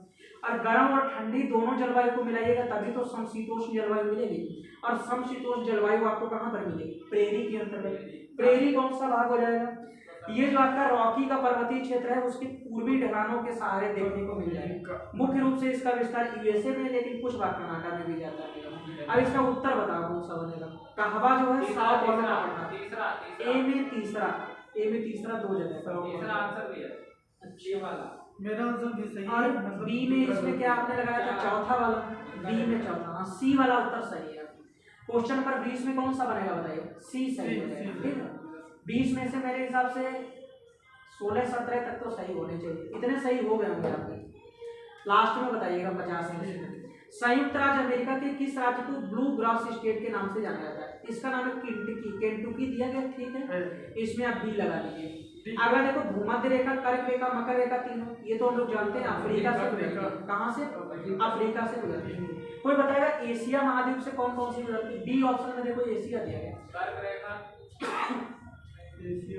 और गर्म और ठंडी दोनों जलवायु को मिलाइएगा तभी तो समशीतोष्ण जलवायु मिलेगी। और समशीतोष्ण जलवायु आपको कहाँ पर मिलेगी? प्रेरी के अंतर्गत। प्रेरी कौन सा भाग हो जाएगा? ये जो आपका रॉकी का पर्वतीय क्षेत्र है उसके पूर्वी ढलानों के सहारे देखने को मिल जाएगा। मुख्य रूप से इसका विस्तार यूएसए में, लेकिन कुछ भाग कनाडा में भी जाता है। अब इसका उत्तर बताओ कौन सा बनेगा? कहवा जो है साउथ वाला पड़ना। ए में तीसरा दो जगह। तीसरा आंसर भी है अच्छी वाला। मेरा आंसर भी सही है। और बी में इसमें क्या आपने लगाया था? चौथा वाला। बी में चौथा, हाँ सी वाला उत्तर सही है। क्वेश्चन नंबर 20 में कौन सा बनेगा बताइए? सी सही हो जाएगा, ठीक है। 20 में से मेरे हिसाब से 16-17 तक तो सही होने चाहिए, इतने सही हो गए होंगे आपके। लास्ट में बताइएगा 50 में। संयुक्त राज्य अमेरिका के किस राज्य को ब्लू ग्रास स्टेट के नाम से जाना जाता है? इसका नाम है केंटुकी दिया गया, ठीक है। इसमें आप बी लगा लीजिए। अगला देखो, भूमध्य रेखा, कर्क रेखा, मकर रेखा, तीनों ये तो हम लोग जानते हैं अफ्रीका से गुजरती है। कहाँ से? अफ्रीका से गुजरती है। कोई बताएगा एशिया महाद्वीप से कौन कौन सी गुजरती है? बी ऑप्शन में देखो एशिया दिया गया। कर्क रेखा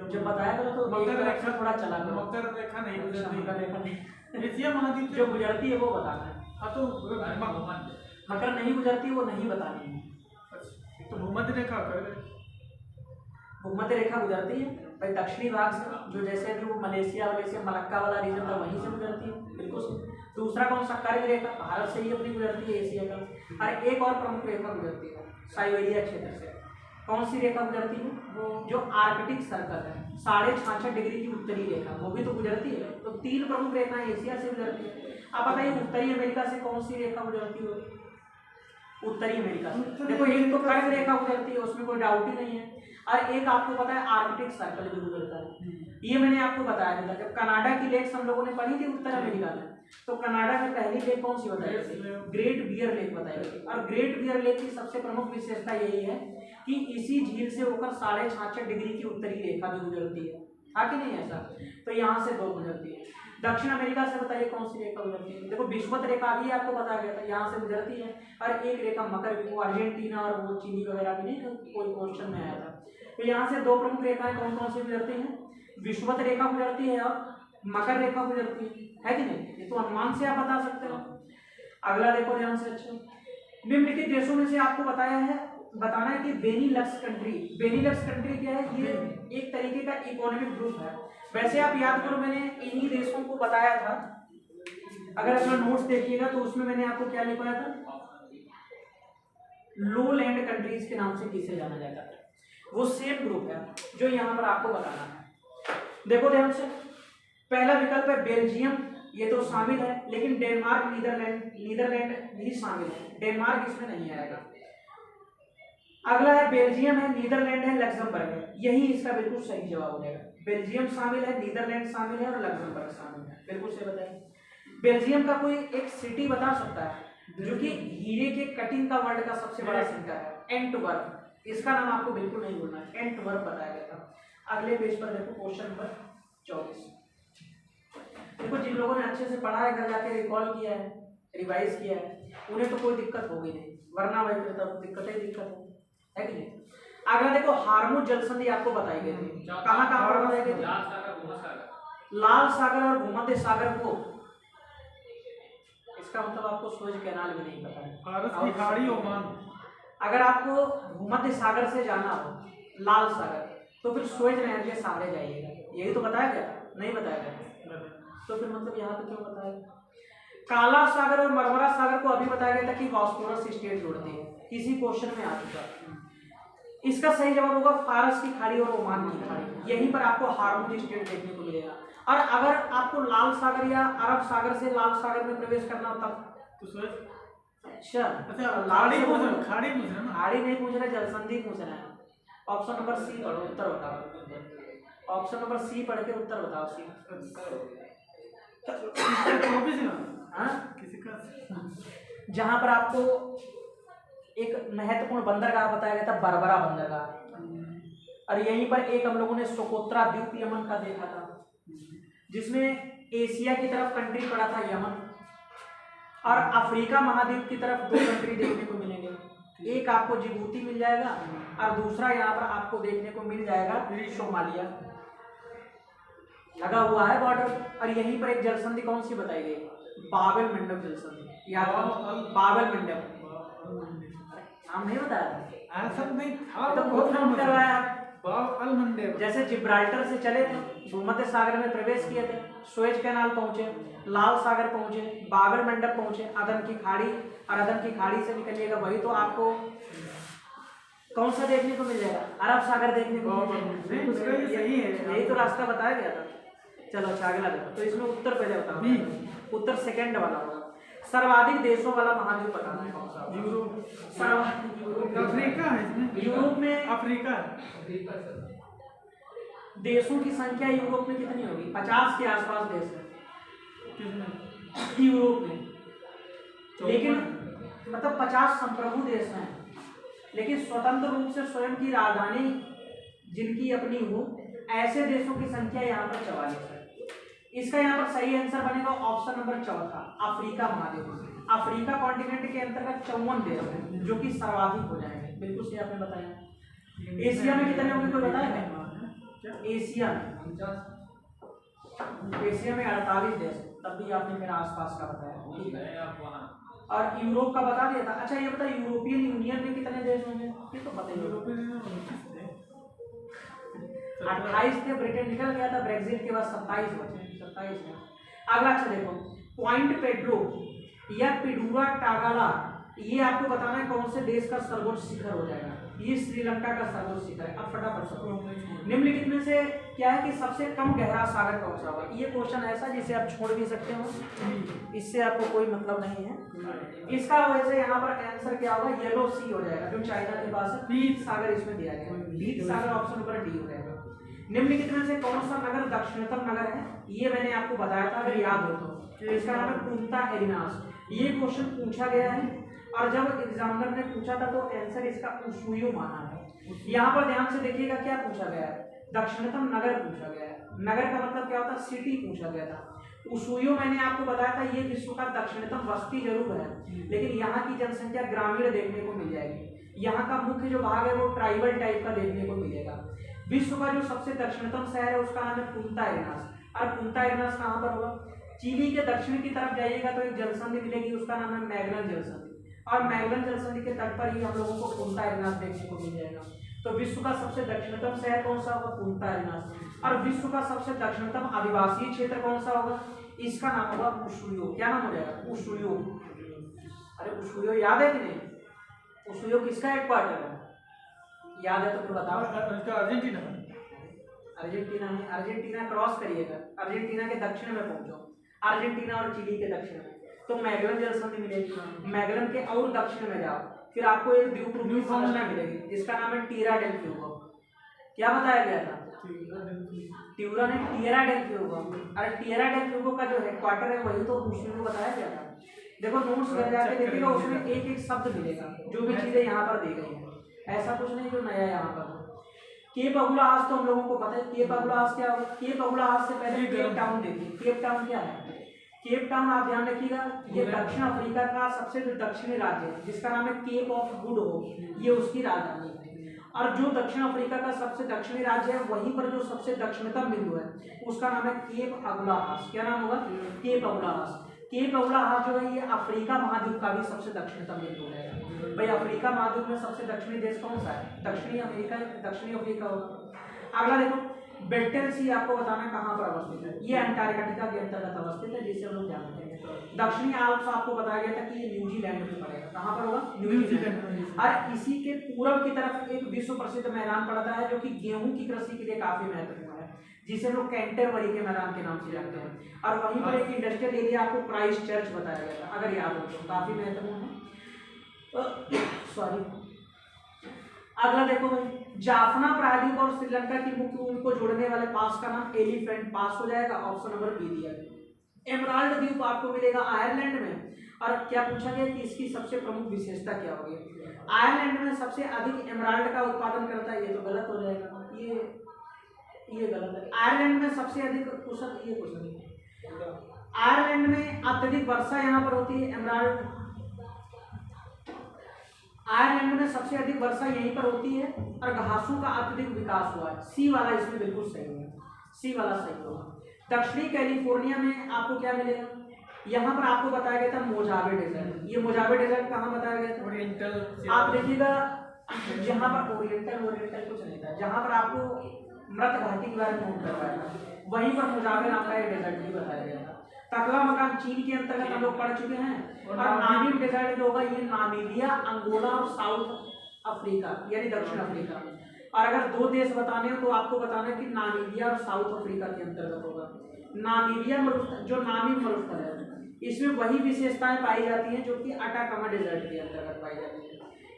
जब बताया करो तो मकर रेखा थोड़ा चला करो। मकर रेखा नहीं गुजरती। मकर रेखा नहीं, एशिया महाद्वीप जो गुजरती है वो बताना है। हाँ तो मकर नहीं गुजरती वो नहीं बतानी है। तो भूमध्य रेखा कर, भूमध्य रेखा गुजरती है भाई दक्षिणी भाग से, जो जैसे जो मलेशिया मलक्का वाला रीजन था वहीं से गुजरती है, बिल्कुल सही। दूसरा कौन सा? कर्क रेखा, भारत से ही अपनी गुजरती है एशिया का। और एक और प्रमुख रेखा गुजरती है साइबेरिया क्षेत्र से। कौन सी रेखा गुजरती है? वो जो आर्कटिक सर्कल है, 66.5 डिग्री की उत्तरी रेखा, वो भी तो गुजरती है। तो 3 प्रमुख रेखाएं एशिया से गुजरती है। आप बताइए उत्तरी अमेरिका से कौन सी रेखा गुजरती है? उत्तरी अमेरिका से देखो एक तो कर्क रेखा गुजरती है, उसमें कोई डाउट ही नहीं है। और एक आपको पता है आर्कटिक सर्कल जो गुजरता है, ये मैंने आपको बताया था जब कनाडा की लेक्स हम लोगों ने पढ़ी थी उत्तर अमेरिका में। तो कनाडा में पहली लेक कौन सी बताई गई? ग्रेट बियर लेक बताई गई। और ग्रेट बियर लेक की सबसे प्रमुख विशेषता यही है कि इसी झील से होकर 66.5 डिग्री की उत्तरी रेखा भी गुजरती है। था कि नहीं ऐसा? तो यहाँ से 2 गुजरती है। दक्षिण अमेरिका से बताइए कौन सी रेखा गुजरती है? देखो विषुवत रेखा भी आपको बताया गया था, यहाँ से गुजरती है। और एक रेखा मकर, वो अर्जेंटीना और वो चिली वगैरह भी नहीं, कोई क्वेश्चन में आया था। तो यहाँ से 2 प्रमुख रेखाएं कौन कौन सी गुजरती हैं? विषुवत रेखा गुजरती है और मकर रेखा गुजरती है कि नहीं? ये तो अनुमान से आप बता सकते हो। अगला देखो ध्यान से, अच्छा निम्नलिखित देशों में से आपको बताना है कि बेनीलक्स कंट्री क्या है? ये एक तरीके का इकोनॉमिक ग्रुप है। वैसे आप याद करो मैंने इन्हीं देशों को बताया था, अगर अपना नोट्स देखिएगा तो उसमें मैंने आपको क्या लिखवाया था? लो लैंड कंट्रीज के नाम से किसे जाना जाता है। वो सेम ग्रुप है जो यहाँ पर आपको बताना है। देखो ध्यान से, पहला विकल्प है बेल्जियम ये तो शामिल है, लेकिन डेनमार्क नीदरलैंड भी शामिल है, डेनमार्क इसमें नहीं आएगा। अगला है बेल्जियम है, नीदरलैंड है, लग्जमबर्ग है। यही इसका बिल्कुल सही जवाब हो जाएगा। बेल्जियम शामिल है, नीदरलैंड शामिल है और लग्जमबर्ग शामिल है। बिल्कुल सही बताइए। बेल्जियम का कोई एक सिटी बता सकता है जो कि हीरे के कटिंग का वर्ल्ड का सबसे बड़ा सेंटर है? एंटवर्प। इसका नाम आपको बिल्कुल नहीं बोलना है, एंटवर्प बताया गया था। अगले पेज पर देखो क्वेश्चन नंबर 24। देखो जिन लोगों ने अच्छे से पढ़ा है, घर जाके रिकॉल किया है, रिवाइज किया है, उन्हें तो कोई दिक्कत होगी नहीं, वरना भाई फिर तब दिक्कत ही दिक्कत है कि नहीं। अगला देखो हार्मोज जलसंधि आपको बताई गई थी, कहाँ कहाँ पर बताई गई थी? लाल सागर और भूमध्य सागर को, इसका मतलब आपको सूएज कैनाल भी नहीं पता है। फारस की खाड़ी, ओमान। अगर आपको भूमध्य सागर से जाना हो लाल सागर, तो फिर सूएज नहर के सहारे जाइएगा। यही तो बताया गया, नहीं बताया गया, तो फिर मतलब यहाँ पे क्यों बताया? काला सागर और मरमरा सागर को अभी बताया गया था कि बॉस्फोरस स्टेट जोड़ते हैं, किसी क्वेश्चन में आ चुका। इसका सही जवाब होगा फारस की खाड़ी और ओमान की खाड़ी। यहीं पर आपको हार्मोज स्टेट देखने को मिलेगा। और अगर आपको लाल सागर या अरब सागर से लाल सागर में प्रवेश करना हो तब तो सूएज। अच्छा खाड़ी पूछ रहे, खाड़ी पूछ रहे ना, खाड़ी नहीं पूछ रहे, जलसंधि पूछ रहे हैं। ऑप्शन नंबर सी पढ़ो, उत्तर बताओ। ऑप्शन नंबर सी पढ़ के उत्तर बताओ। सी किसी का जहां पर आपको एक महत्वपूर्ण बंदरगाह बताया गया था, बरबरा बंदरगाह, और यहीं पर एक हम लोगों ने सोकोत्रा द्वीप यमन का देखा था, जिसमें एशिया की तरफ कंट्री पड़ा था यमन, और अफ्रीका महाद्वीप की तरफ 2 कंट्री देखने को मिलेंगे। एक आपको जिबूती मिल जाएगा और दूसरा यहाँ पर आपको देखने को मिल जाएगा सोमालिया, लगा हुआ है बॉर्डर। और यहीं पर एक जलसंधि कौन सी बताई गई? बाबेल मंडप जलसंधि। याद करो, बाबेल मंडप नाम नहीं बताया, ऐसा नहीं था, तो बहुत नाम करवाया आप। बाब अल मंडेब। जैसे जिब्राल्टर से चले थे, भूमध्य सागर में प्रवेश किए थे, सुएज कैनाल पहुंचे, लाल सागर पहुंचे, बाबर मंडप पहुंचे, अदन की खाड़ी, और अदन की खाड़ी से निकलिएगा वही तो आपको कौन सा देखने को मिल जाएगा? अरब सागर देखने को मिल जाएगा। सही है, यही तो रास्ता बताया गया था। चलो अच्छा अगला देखो, तो इसमें उत्तर पहले बताओ। उत्तर सेकंड वाला होगा। सर्वाधिक देशों वाला महाद्वीप बताना है कौन सा? यूरोप। सर्वाधिक अफ्रीका है इसमें। यूरोप में अफ्रीका देशों की संख्या यूरोप में कितनी होगी? 50 के आसपास देश है किसमें? यूरोप में, लेकिन मतलब 50 संप्रभु देश हैं, लेकिन स्वतंत्र रूप से स्वयं की राजधानी जिनकी अपनी हो, ऐसे देशों की संख्या यहाँ पर 44 है। इसका यहाँ पर सही आंसर बनेगा ऑप्शन नंबर 4, अफ्रीका महाद्वीप। अफ्रीका कॉन्टिनेंट के अंतर्गत 54 देश हैं जो कि सर्वाधिक हो जाएंगे। बिल्कुल सही आपने बताया। एशिया में कितने होंगे कोई बताएगा? एशिया में 48 देश, तब भी आपने मेरा आसपास का बताया, ठीक है। और यूरोप का बता दिया था। अच्छा ये बता, यूरोपियन यूनियन में कितने देश होंगे? ये तो पता ही। 28 थे, ब्रिटेन निकल गया था, ब्रेक्सिट के बाद 27 बचे, 27 है। अगला अच्छा देखो, पॉइंट पेड्रो या पिडूरा टागाला, ये आपको बताना है कौन से देश का सर्वोच्च शिखर हो जाएगा। ये श्रीलंका का सर्वोच्च शिखर है। अब फटाफट सब निम्नलिखित में से क्या है कि सबसे कम गहरा सागर कौन सा होगा? ये क्वेश्चन ऐसा जिसे आप छोड़ भी सकते हो, इससे आपको कोई मतलब नहीं है। इसका वैसे यहाँ पर आंसर क्या होगा? येलो सी हो जाएगा, जो चाइना के पास है। पीत सागर इसमें दिया गया, पीत सागर ऑप्शन नंबर डी हो जाएगा। निम्नलिखित में से कौन सा नगर दक्षिणतम नगर है? ये मैंने आपको बताया था, अगर याद हो तो। इसका नाम है पुंता एरिनास। ये क्वेश्चन पूछा गया है, और जब एग्जामिनर ने पूछा था तो आंसर इसका उशुयु माना है। यहाँ पर ध्यान से देखिएगा क्या पूछा गया है? दक्षिणतम नगर पूछा गया है। नगर का मतलब क्या होता है? सिटी पूछा गया था। उशुयु मैंने आपको बताया था, ये विश्व का दक्षिणतम बस्ती जरूर है, लेकिन यहाँ की जनसंख्या ग्रामीण देखने को मिल जाएगी। यहाँ का मुख्य जो भाग है वो ट्राइबल टाइप का देखने को मिलेगा। विश्व का जो सबसे दक्षिणतम शहर है उसका नाम है पुंता एरिनास। और पुंता एरिनास कहाँ पर होगा? चिली के दक्षिण की तरफ जाइएगा तो एक जलसंधि मिलेगी, उसका नाम है मैगलन जलसंधि, और मैगलन जलसंधि के तट पर ही हम लोगों को पुंता एरिनास देखने को मिल जाएगा। तो विश्व का सबसे दक्षिणतम शहर कौन सा होगा? पुंता एरिनास। और विश्व का सबसे दक्षिणतम आदिवासी क्षेत्र कौन सा होगा? इसका नाम होगा उशुयु। क्या नाम हो जाएगा? उशुयु। अरे उशुयु याद है कि नहीं? उशुयु किसका एक क्वार्टर है? याद है तो फिर बताओ। अर्जेंटीना। अर्जेंटीना नहीं, अर्जेंटीना क्रॉस करिएगा, अर्जेंटीना के दक्षिण में पहुंचो, अर्जेंटीना और चिली के दक्षिण में, तो मैगलन जल संधि मिलेगी। मैगलन के और दक्षिण में जाओ, फिर आपको एक द्वीपरूपी संरचना मिलेगी जिसका नाम है टिएरा डेल फ्यूगो। क्या बताया गया था? Tierra del Fuego. अरे टिएरा डेल फ्यूगो का जो हेडक्वार्टर है वही तो मुझको बताया गया था। देखो नोट्स कर जाके देखिएगा, उसमें एक एक शब्द मिलेगा, जो भी चीजें यहाँ पर दी गई हैं, ऐसा कुछ नहीं जो नया यहाँ पर। केप अगुलाहास तो हम लोगों को पता है। केप अगुलाहास क्या होगा? केप अगुलाहास से पहले केप टाउन देखिए। केप टाउन क्या है? केप टाउन आप ध्यान रखिएगा, ये दक्षिण अफ्रीका का सबसे जो दक्षिणी राज्य है जिसका नाम है केप ऑफ गुड होप, ये उसकी राजधानी है। और जो दक्षिण अफ्रीका का सबसे दक्षिणी राज्य है वहीं पर जो सबसे दक्षिणतम बिंदु है उसका नाम है केप अगुलाहास। क्या नाम होगा? केप अगुलाहास। केप अगुलाहास जो है ये अफ्रीका महाद्वीप का भी सबसे दक्षिणतम बिंदु है। भाई अफ्रीका महाद्वीप में सबसे दक्षिणी देश कौन सा है? दक्षिणी अफ्रीका होगा। अगला देखो, बेल्टल सी आपको बताना कहाँ पर अवस्थित है। ये अंटार्कटिका के अंतर्गत अवस्थित है, जिसे हम लोग जानते हैं। दक्षिणी आल्प्स आपको बताया गया था कि ये न्यूजीलैंड में पड़ेगा। कहाँ पर होगा? न्यूजीलैंड। और इसी के पूर्व की तरफ एक विश्व प्रसिद्ध मैदान पड़ता है जो कि गेहूं की कृषि के लिए काफी महत्वपूर्ण है, जिसे हम लोग कैंटरबरी के मैदान के नाम से जानते हैं। और वहीं पर एक इंडस्ट्रियल एरिया आपको क्राइस्ट चर्च बताया गया था, अगर याद हो तो, काफी महत्वपूर्ण है। सॉरी। अगला देखो भाई, जाफना प्रायद्वीप और श्रीलंका की मुख्य भूमि को जोड़ने वाले पास का नाम एलिफेंट पास हो जाएगा। ऑप्शन नंबर बी दिया गया। एमराल्ड द्वीप आपको मिलेगा आयरलैंड में। और क्या पूछा गया कि इसकी सबसे प्रमुख विशेषता क्या होगी? आयरलैंड में सबसे अधिक एमराल्ड का उत्पादन करता है, ये तो गलत हो जाएगा, ये गलत है। आयरलैंड में सबसे अधिक कुशल, ये कुछ नहीं। आयरलैंड में अत्यधिक वर्षा यहाँ पर होती है। एमराल्ड आयरलैंड में सबसे अधिक वर्षा यहीं पर होती है और घासों का अत्यधिक विकास हुआ है। सी वाला इसमें बिल्कुल सही है, सी वाला सही होगा। दक्षिणी कैलिफोर्निया में आपको क्या मिलेगा? यहाँ पर आपको बताया गया था मोजावे डेजर्ट। ये मोजावे डेजर्ट कहाँ बताया गया था? ओरिएंटल। आप देखिएगा जहाँ पर ओरिएंटल कुछ नहीं था, जहाँ पर आपको मृत घाटी के बारे में नोट करवाया था, वहीं पर मोजावे नाम का एक डेजर्ट भी बताया गया था। टकला मकान चीन के अंतर्गत हम लोग पढ़ चुके हैं। और नामीब डेजर्ट जो होगा ये नामीबिया, अंगोला और साउथ अफ्रीका यानी दक्षिण अफ्रीका। और अगर दो देश बताने हो तो आपको बताना है कि नामीबिया और साउथ अफ्रीका के अंतर्गत होगा। नामीबिया मरुस्थल, जो नामीब मरुस्थल है, इसमें वही विशेषताएं पाई जाती हैं जो कि अटाकामा डेजर्ट के अंतर्गत पाई जाती है।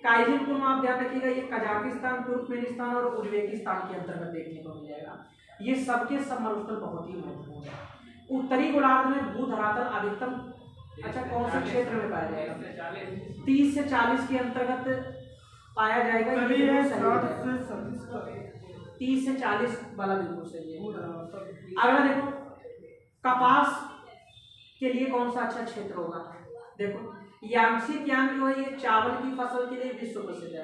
काइजिन को आप ध्यान रखिएगा, ये कजाकिस्तान, तुर्कमेनिस्तान और उज्बेकिस्तान के अंतर्गत देखने को मिल जाएगा। ये सबके सब मरुस्थल बहुत ही महत्वपूर्ण है। उत्तरी गोलार्ध में भू धरातल अधिकतम कौन से क्षेत्र में पाया जाएगा? 30 से 40 के अंतर्गत पाया जाएगा। 30 से 40 वाला बिल्कुल सही है। अगला देखो, कपास के लिए कौन सा अच्छा क्षेत्र होगा? देखो यांगसी कियांग जो है ये चावल की फसल के लिए विश्व प्रसिद्ध है।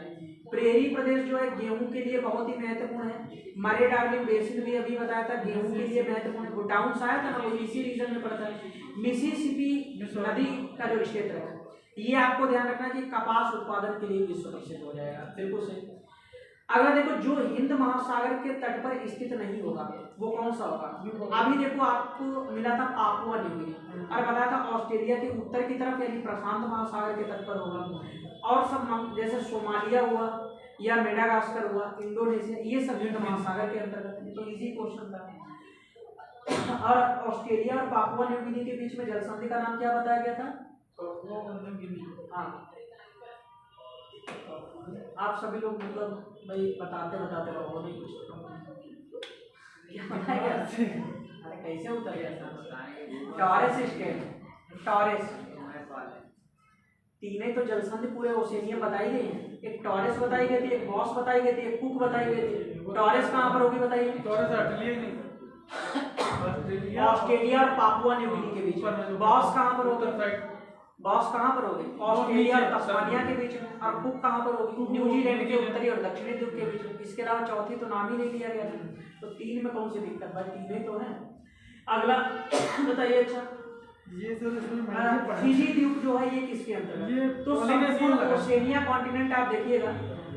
प्रेरी प्रदेश जो है गेहूं के लिए बहुत ही महत्वपूर्ण है। मरे डार्लिंग बेसिन भी अभी बताया था गेहूं के लिए महत्वपूर्ण है। भूटान शायद था ना, वो इसी रीजन में पड़ता है। मिसिसिपी नदी का जो क्षेत्र है ये आपको ध्यान रखना कि कपास उत्पादन के लिए विश्व प्रसिद्ध हो जाएगा। बिल्कुल सही। अगला देखो, जो हिंद महासागर के तट पर स्थित नहीं होगा वो कौन सा होगा? अभी देखो आपको मिला था पापुआ न्यू गिनी और बताया था ऑस्ट्रेलिया के उत्तर की तरफ यानी प्रशांत महासागर के तट पर होगा। और सब जैसे सोमालिया हुआ या मेडागास्कर हुआ, इंडोनेशिया, ये सब हिंद महासागर के अंतर्गत है। तो इजी क्वेश्चन था। और ऑस्ट्रेलिया और पापुआ न्यू गिनी के बीच में जल संधि का नाम क्या बताया गया था? हाँ, आप सभी लोग मतलब भाई बताते रहो, नहीं कुछ बताया गया। अरे कैसे उतर गया था? Torres state, Torres. तीनों तो जल संधि पूरे ओशिनिया बताई गई हैं। एक टॉरेस बताई गई थी, एक बॉस बताई गई थी, एक कुक बताई गई थी। टॉरेस कहाँ पर होगी बताइए? ऑस्ट्रेलिया और पापुआ न्यू गिनी के बीच में। बॉस कहाँ पर होगी? बॉस कहाँ पर होगी? ऑस्ट्रेलिया और तस्मानिया के बीच में। और कुक कहाँ पर होगी? न्यूजीलैंड के उत्तरी और दक्षिणी ध्रुव के बीच में। इसके अलावा चौथी तो नाम ही नहीं लिया गया था। तो तीन में कौन सी दिक्कत? भाई तीन तो है। अगला बताइए। अच्छा, ये सर फिजी द्वीप जो है ये किसके अंतर्गत? तो संपूर्ण ओशिनिया कॉन्टिनेंट आप देखिएगा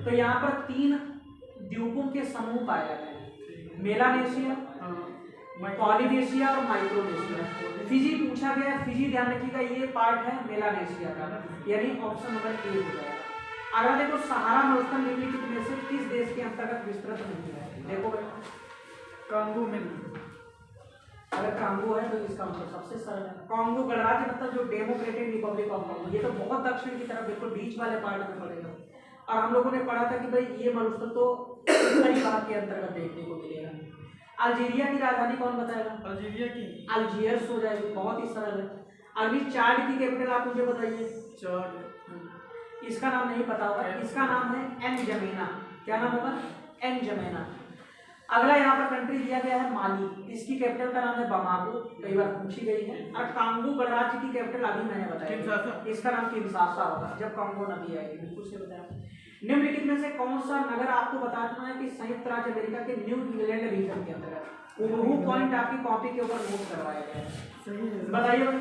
तो यहाँ पर 3 द्वीपों के समूह पाए जाते हैं, मेलानेशिया, पॉलिनेशिया और माइक्रोनेशिया। फिजी पूछा गया, फिजी ध्यान रखिएगा ये पार्ट है मेलानेशिया का, यानी ऑप्शन नंबर ए हो जाएगा। अगला देखो, सहारा मरुस्थल निम्नलिखित में से किस देश के अंतर्गत विस्तृत नहीं है? देखो कांगो में अगर कांगो है तो इसका मतलब सबसे सरल है। कांगो गणराज्य मतलब जो डेमोक्रेटिक रिपब्लिक ऑफ कांगो, ये तो बहुत दक्षिण की तरफ बिल्कुल बीच वाले पार्ट में पड़ेगा। और हम लोगों ने पढ़ा था कि भाई ये मरुस्थल तो उत्तरी भाग के अंतर्गत देखने को मिलेगा। अल्जीरिया की राजधानी कौन बताएगा? अल्जीरिया की अल्जीयर्स हो जाएगी, बहुत ही सरल है। अभी चाड की कैपिटल आप मुझे बताइए। चाड, इसका नाम नहीं पता होगा, इसका नाम है एनजमेना। क्या नाम होगा? एनजमेना। अगला यहाँ पर कंट्री दिया गया है माली, इसकी कैपिटल का नाम है बमाको, कई बार पूछी गई है। और कांगो गणराज्य की कैपिटल अभी मैंने बताया, इसका नाम किंशासा होगा जब कांगो नदी आएगी। बिल्कुल से बताया। निम्नलिखित में से कौन सा नगर आपको बताना है कि संयुक्त राज्य अमेरिका के न्यू इंग्लैंड रीजन के अंतर्गत? वो पॉइंट आपकी कॉपी के ऊपर नोट करवाया गया है, बताइए भाई।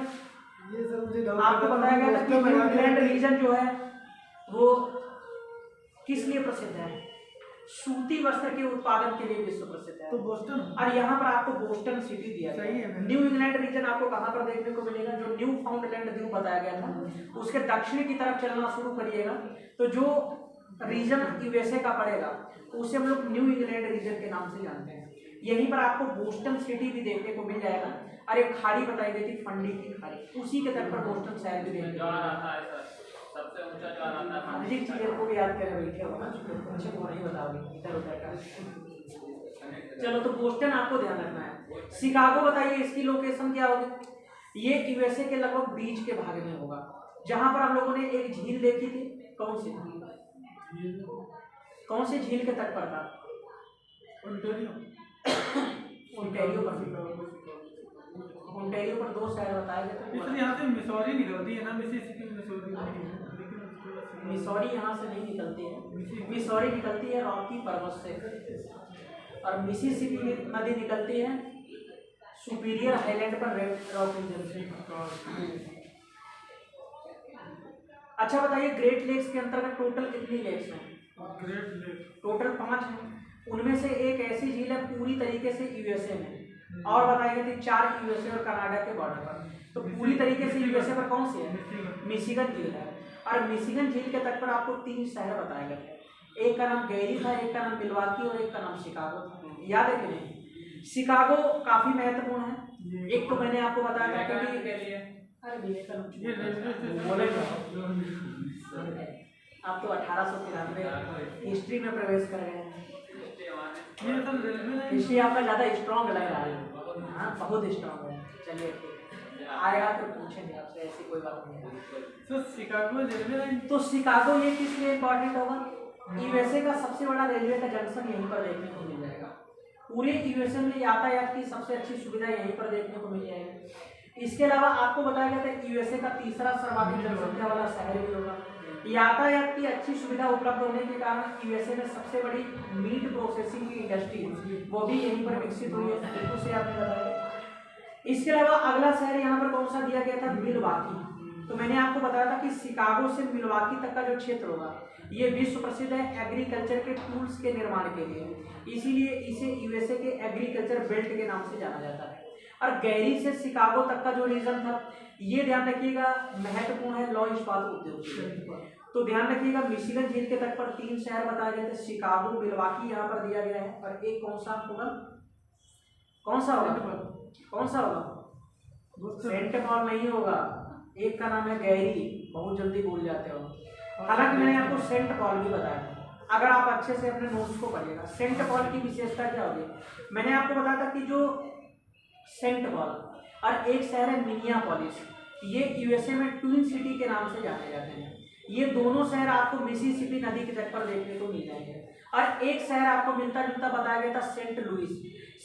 ये सर मुझे आपको बताया गया था कि न्यू इंग्लैंड रीजन जो है वो किस लिए प्रसिद्ध है? सूती वस्त्र के उत्पादन के लिए विश्व प्रसिद्ध है। तो बोस्टन, और यहाँ पर आपको बोस्टन सिटी दिया गया सही है। न्यू इंग्लैंड रीजन आपको कहाँ पर देखने को मिलेगा? जो न्यू फाउंडलैंड द्वीप बताया गया था उसके दक्षिण की तरफ चलना शुरू करिएगा तो जो रीजन यूएसए का पड़ेगा उसे हम लोग न्यू इंग्लैंड रीजन के नाम से जानते हैं। यहीं पर आपको बोस्टन सिटी भी देखने को मिल जाएगा। और एक खाड़ी बताई गई थी, फंडी की खाड़ी, उसी के तट पर बोस्टन शहर भी देखने को मिलेगा। सबसे ऊंचा ज्वार आता है। सामाजिक चीजों को भी याद कर बैठे हो ना, अच्छे को नहीं बताओगे इधर उधर का। चलो तो बोस्टन आपको ध्यान रखना है। शिकागो बताइए इसकी लोकेशन क्या होगी? ये यूएसए के लगभग बीच के भाग में होगा, जहां पर हम लोगों ने एक झील देखी थी। कौन सी कौन सी झील के तट पर था? ओंटारियो पर। ओंटारियो पर दो शहर बताए गए थे। इसलिए यहाँ से मिसौरी निकलती है ना, मिसिसिपी मिसौरी नहीं है, लेकिन उसके बाद से मिसौरी यहाँ से नहीं निकलती है, मिसौरी निकलती है रॉकी पर्वत से। और मिसिसिपी नदी निकलती है सुपीरियर हाईलैंड पर रेड रॉक रीजन से। अच्छा बताइए, ग्रेट लेक्स के अंतर्गत टोटल कितनी लेक्स हैं? ग्रेट लेक टोटल 5 हैं। उनमें से एक ऐसी झील है पूरी तरीके से यूएसए में, और बताई गई थी 4 यूएसए और कनाडा के बॉर्डर पर। तो पूरी तरीके से यूएसए पर कौन सी है? मिशिगन झील है। और मिशिगन झील के तट पर आपको 3 शहर बताए गए। एक का नाम गैरी था, एक का नाम मिल्वाकी और एक का नाम शिकागो था। याद है कि नहीं? शिकागो काफी महत्वपूर्ण है। एक तो मैंने आपको बताया था कि आप तो 1893 हिस्ट्री में प्रवेश कर गए हैं। हिस्ट्री आपका ज्यादा स्ट्रॉन्ग लग रहा है। हाँ, बहुत स्ट्रॉन्ग है। चलिए ठीक है, आएगा तो पूछेंगे आपसे, ऐसी कोई बात नहीं है। तो शिकागो रेलवे लाइन, तो शिकागो ये किस लिए इम्पोर्टेंट होगा? यूएसए का सबसे बड़ा रेलवे का जंक्शन यहीं पर देखने को मिल जाएगा। पूरे यूएसए में यातायात की सबसे अच्छी सुविधा यहीं पर देखने को मिल जाएगी। इसके अलावा आपको बताया गया था यूएसए का तीसरा सर्वाधिक जनसंख्या वाला शहर भी होगा। यातायात की अच्छी सुविधा उपलब्ध होने के कारण यूएसए में सबसे बड़ी मीट प्रोसेसिंग की इंडस्ट्री वो भी यहीं पर विकसित हुई है, बिल्कुल से आपने बताया। इसके अलावा अगला शहर यहाँ पर कौन सा दिया गया था? मिल्वाकी। तो मैंने आपको बताया था कि शिकागो से मिल्वाकी तक का जो क्षेत्र होगा ये विश्व प्रसिद्ध है एग्रीकल्चर के टूल्स के निर्माण के लिए, इसीलिए इसे यूएसए के एग्रीकल्चर बेल्ट के नाम से जाना जाता है। और गैरी से शिकागो तक का जो रीजन था ये ध्यान रखिएगा महत्वपूर्ण है, लौ इस्पात उद्योग। तो ध्यान रखिएगा मिशिगन झील के तट पर 3 शहर बताए गए थे, शिकागो, मिल्वाकी यहाँ पर दिया गया है। और एक कौन सा होगा? कौन सा होगा? कौन सा होगा? सेंट पॉल नहीं होगा, एक का नाम है गैरी, बहुत जल्दी भूल जाते हो। हालांकि मैंने आपको सेंट पॉल भी बताया, अगर आप अच्छे से अपने नोट्स को पढ़िएगा। सेंट पॉल की विशेषता क्या होगी? मैंने आपको बताया था कि जो सेंट पॉल और एक शहर है मिनियापोलिस, ये यूएसए में ट्विन सिटी के नाम से जाने जाते हैं। ये दोनों शहर आपको मिसिसिपी नदी के तट पर देखने को मिल जाएंगे। और एक शहर आपको मिलता जुलता बताया गया था, सेंट लुइस।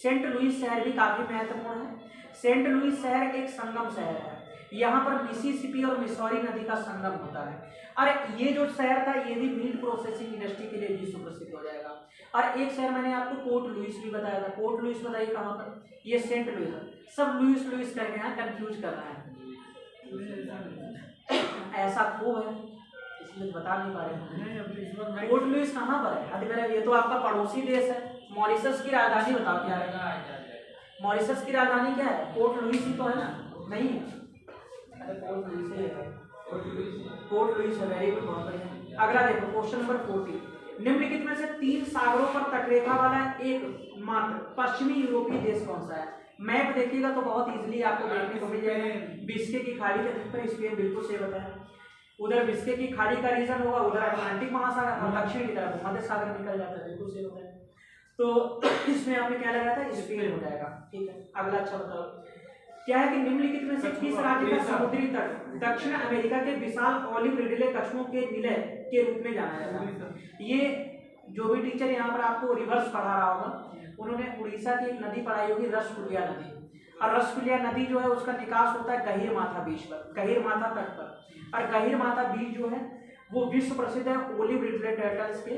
सेंट लुइस शहर भी काफी महत्वपूर्ण है। सेंट लुइस शहर एक संगम शहर है, यहाँ पर मिसिसिपी और मिसौरी नदी का संगम होता है। और ये जो शहर था ये भी मीट प्रोसेसिंग इंडस्ट्री के लिए विश्व प्रसिद्ध हो जाएगा। और एक शहर मैंने आपको पोर्ट लुइस भी बताया था। पोर्ट लुइस बताइए कहाँ पर? ये सेंट लुइस। सब लुइस लुइस करके यहाँ कंफ्यूज कर रहे हैं, ऐसा खूब है इसलिए बता नहीं पा रहे। पोर्ट लुइस कहाँ पर है? अरे ये तो आपका पड़ोसी देश है। मॉरिशस की राजधानी बताओ क्या है? मॉरिशस की राजधानी क्या है? पोर्ट लुइस ही तो है ना? नहीं है, अरे पोर्ट लुइस है, पोर्ट लुइस है। वेरी गुड, बहुत बढ़िया। अगला देखो क्वेश्चन नंबर 40। निम्नलिखित में से 3 सागरों पर तटरेखा वाला एक मात्र पश्चिमी यूरोपीय देश कौन सा है? मैप देखिएगा तो बहुत इजीली आपको देखने को मिल जाएगा। बिस्के की खाड़ी के तट पर स्पेन बिल्कुल सेफ होता है, उधर बिस्के की खाड़ी का रीजन होगा, उधर अटलांटिक महासागर और दक्षिण की तरफ मध्य सागर निकल जाता है, बिल्कुल सेफ होता है। तो इसमें आपने क्या लगाया था, स्पेन हो जाएगा। ठीक है, अगला अच्छा बताओ क्या है कि निम्नलिखित में से किस राज्य का समुद्री तट दक्षिण अमेरिका के विशाल ऑलिव रिडले कछुओं के विलय के रूप में जाना जाता है। ये जो भी टीचर यहाँ पर आपको रिवर्स पढ़ा रहा होगा उन्होंने उड़ीसा की एक नदी पढ़ाई होगी, रसकुलिया नदी। और रसकुलिया नदी जो है उसका निकास होता है गहीर माथा बीच पर, गहीर माथा तट पर। और गहीर माथा बीच जो है वो विश्व प्रसिद्ध है ओलिव रिडले टर्टल्स के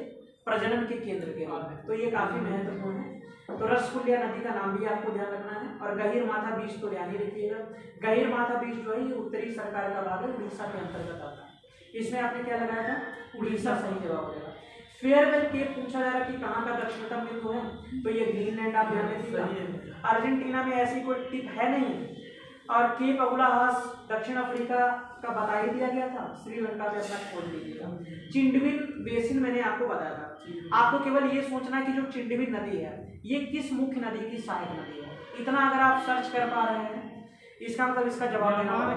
प्रजनन के केंद्र के रूप में, तो ये काफी महत्वपूर्ण है। तो रसकुलिया नदी का नाम भी आपको ध्यान रखना है। और गहीर माथा बीच तो ध्यान ही रखिएगा, गहीर माथा बीच जो है ये उत्तरी सरकार का भाग है, उड़ीसा के अंतर्गत आता है। इसमें आपने क्या लगाया था, उड़ीसा सही जवाब हो जाएगा। फेयरवेल केप पूछा जा रहा है कि कहाँ का दक्षिणतम बिंदु है, तो ये ग्रीनलैंड आप ध्यान रखिएगा। अर्जेंटीना में ऐसी कोई टिप है नहीं। और केप अगुलाहास दक्षिण अफ्रीका का बता ही दिया गया था, श्रीलंका में अपना खोज लीजिएगा। चिंडविन बेसिन मैंने आपको बताया था, आपको केवल ये सोचना है कि जो चिंडविन नदी है ये किस मुख्य नदी की सहायक नदी है, इतना अगर आप सर्च कर पा रहे हैं इसका मतलब इसका जवाब देना होगा।